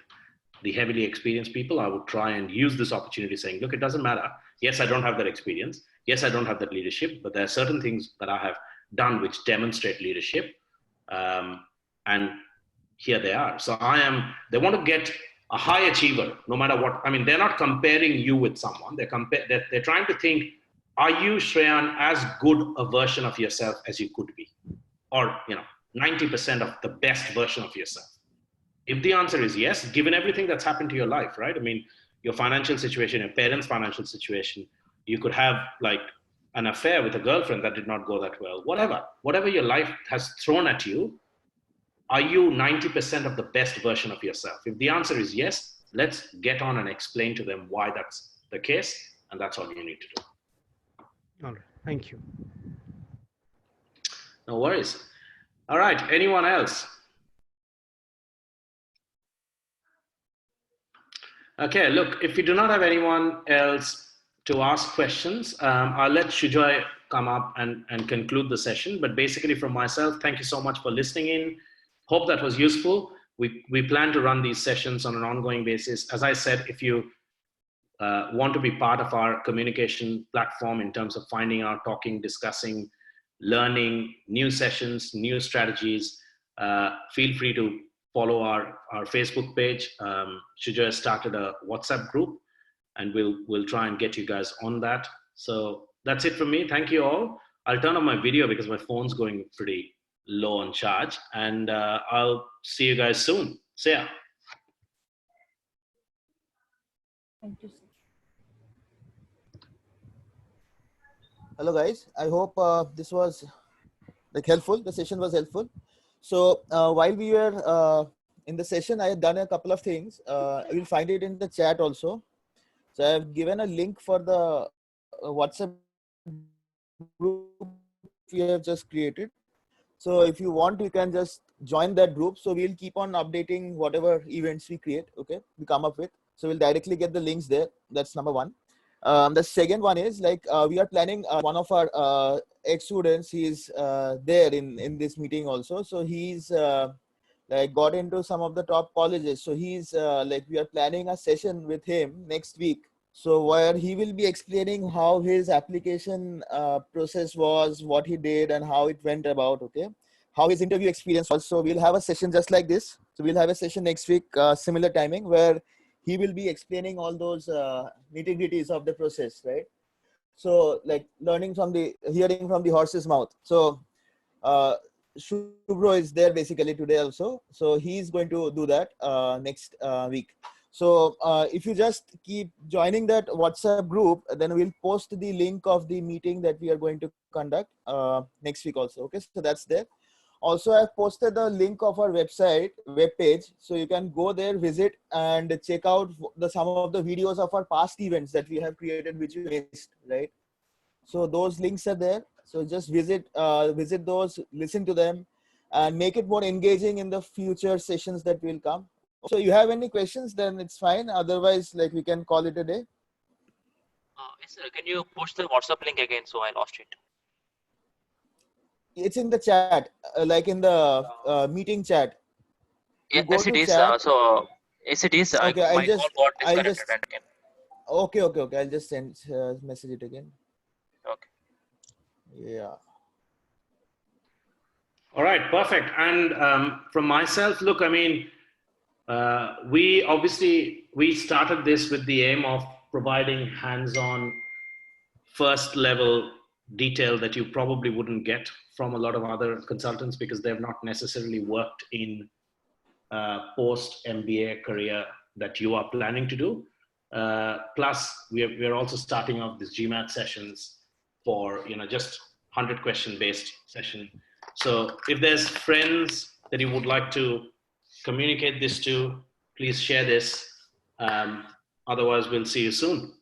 the heavily experienced people. I would try and use this opportunity saying, look, it doesn't matter. Yes, I don't have that experience. Yes, I don't have that leadership, but there are certain things that I have done which demonstrate leadership. And here they are. So they want to get a high achiever, no matter what. I mean, they're not comparing you with someone. They're trying to think, are you, Shreyan, as good a version of yourself as you could be? Or, 90% of the best version of yourself. If the answer is yes, given everything that's happened to your life, right? I mean, your financial situation, your parents' financial situation, you could have like an affair with a girlfriend that did not go that well, whatever your life has thrown at you, are you 90% of the best version of yourself? If the answer is yes, let's get on and explain to them why that's the case. And that's all you need to do. All right. Thank you. No worries. All right. Anyone else? Okay. Look, if we do not have anyone else to ask questions, I'll let Shujoy come up and conclude the session. But basically from myself, thank you so much for listening in. Hope that was useful. We plan to run these sessions on an ongoing basis. As I said, if you want to be part of our communication platform in terms of finding out, talking, discussing, learning new sessions, new strategies, feel free to follow our Facebook page. Shujoy started a WhatsApp group, and we'll try and get you guys on that. So that's it from me. Thank you all. I'll turn on my video because my phone's going pretty low on charge, and I'll see you guys soon. See ya. Thank you. Hello guys, I hope this was like helpful. The session was helpful. So while we were in the session, I had done a couple of things. You'll find it in the chat also. So I have given a link for the WhatsApp group we have just created. So if you want, you can just join that group. So we'll keep on updating whatever events we create, okay, we come up with. So we'll directly get the links there. That's number one. The second one is like we are planning one of our ex-students. He's there in this meeting also. So he's like got into some of the top colleges. So he's like we are planning a session with him next week. So where he will be explaining how his application process was, what he did, and how it went about. Okay, how his interview experience was. So we'll have a session just like this. So we'll have a session next week, similar timing, where he will be explaining all those nitty-gritties of the process, right? So like hearing from the horse's mouth. So Shubro is there basically today also. So he's going to do that next week. So if you just keep joining that WhatsApp group, then we'll post the link of the meeting that we are going to conduct next week also. Okay, so that's there. Also, I've posted the link of our web page. So you can go there, visit, and check out some of the videos of our past events that we have created, which you missed, right? So those links are there. So just visit those, listen to them, and make it more engaging in the future sessions that will come. So you have any questions, then it's fine. Otherwise, like we can call it a day. Yes, sir. Can you post the WhatsApp link again? So I lost it. It's in the chat, like in the meeting chat. You go Yes, it to is. chat. Yes, it is. Okay, My call got I'll disconnected just, and again. okay. I'll just send, message it again. Okay. Yeah. All right, perfect. And from myself, look, I mean, we started this with the aim of providing hands-on first level detail that you probably wouldn't get from a lot of other consultants because they've not necessarily worked in post MBA career that you are planning to do. Plus, we're also starting off these GMAT sessions for just 100 question based session. So if there's friends that you would like to communicate this to, please share this. Otherwise, we'll see you soon.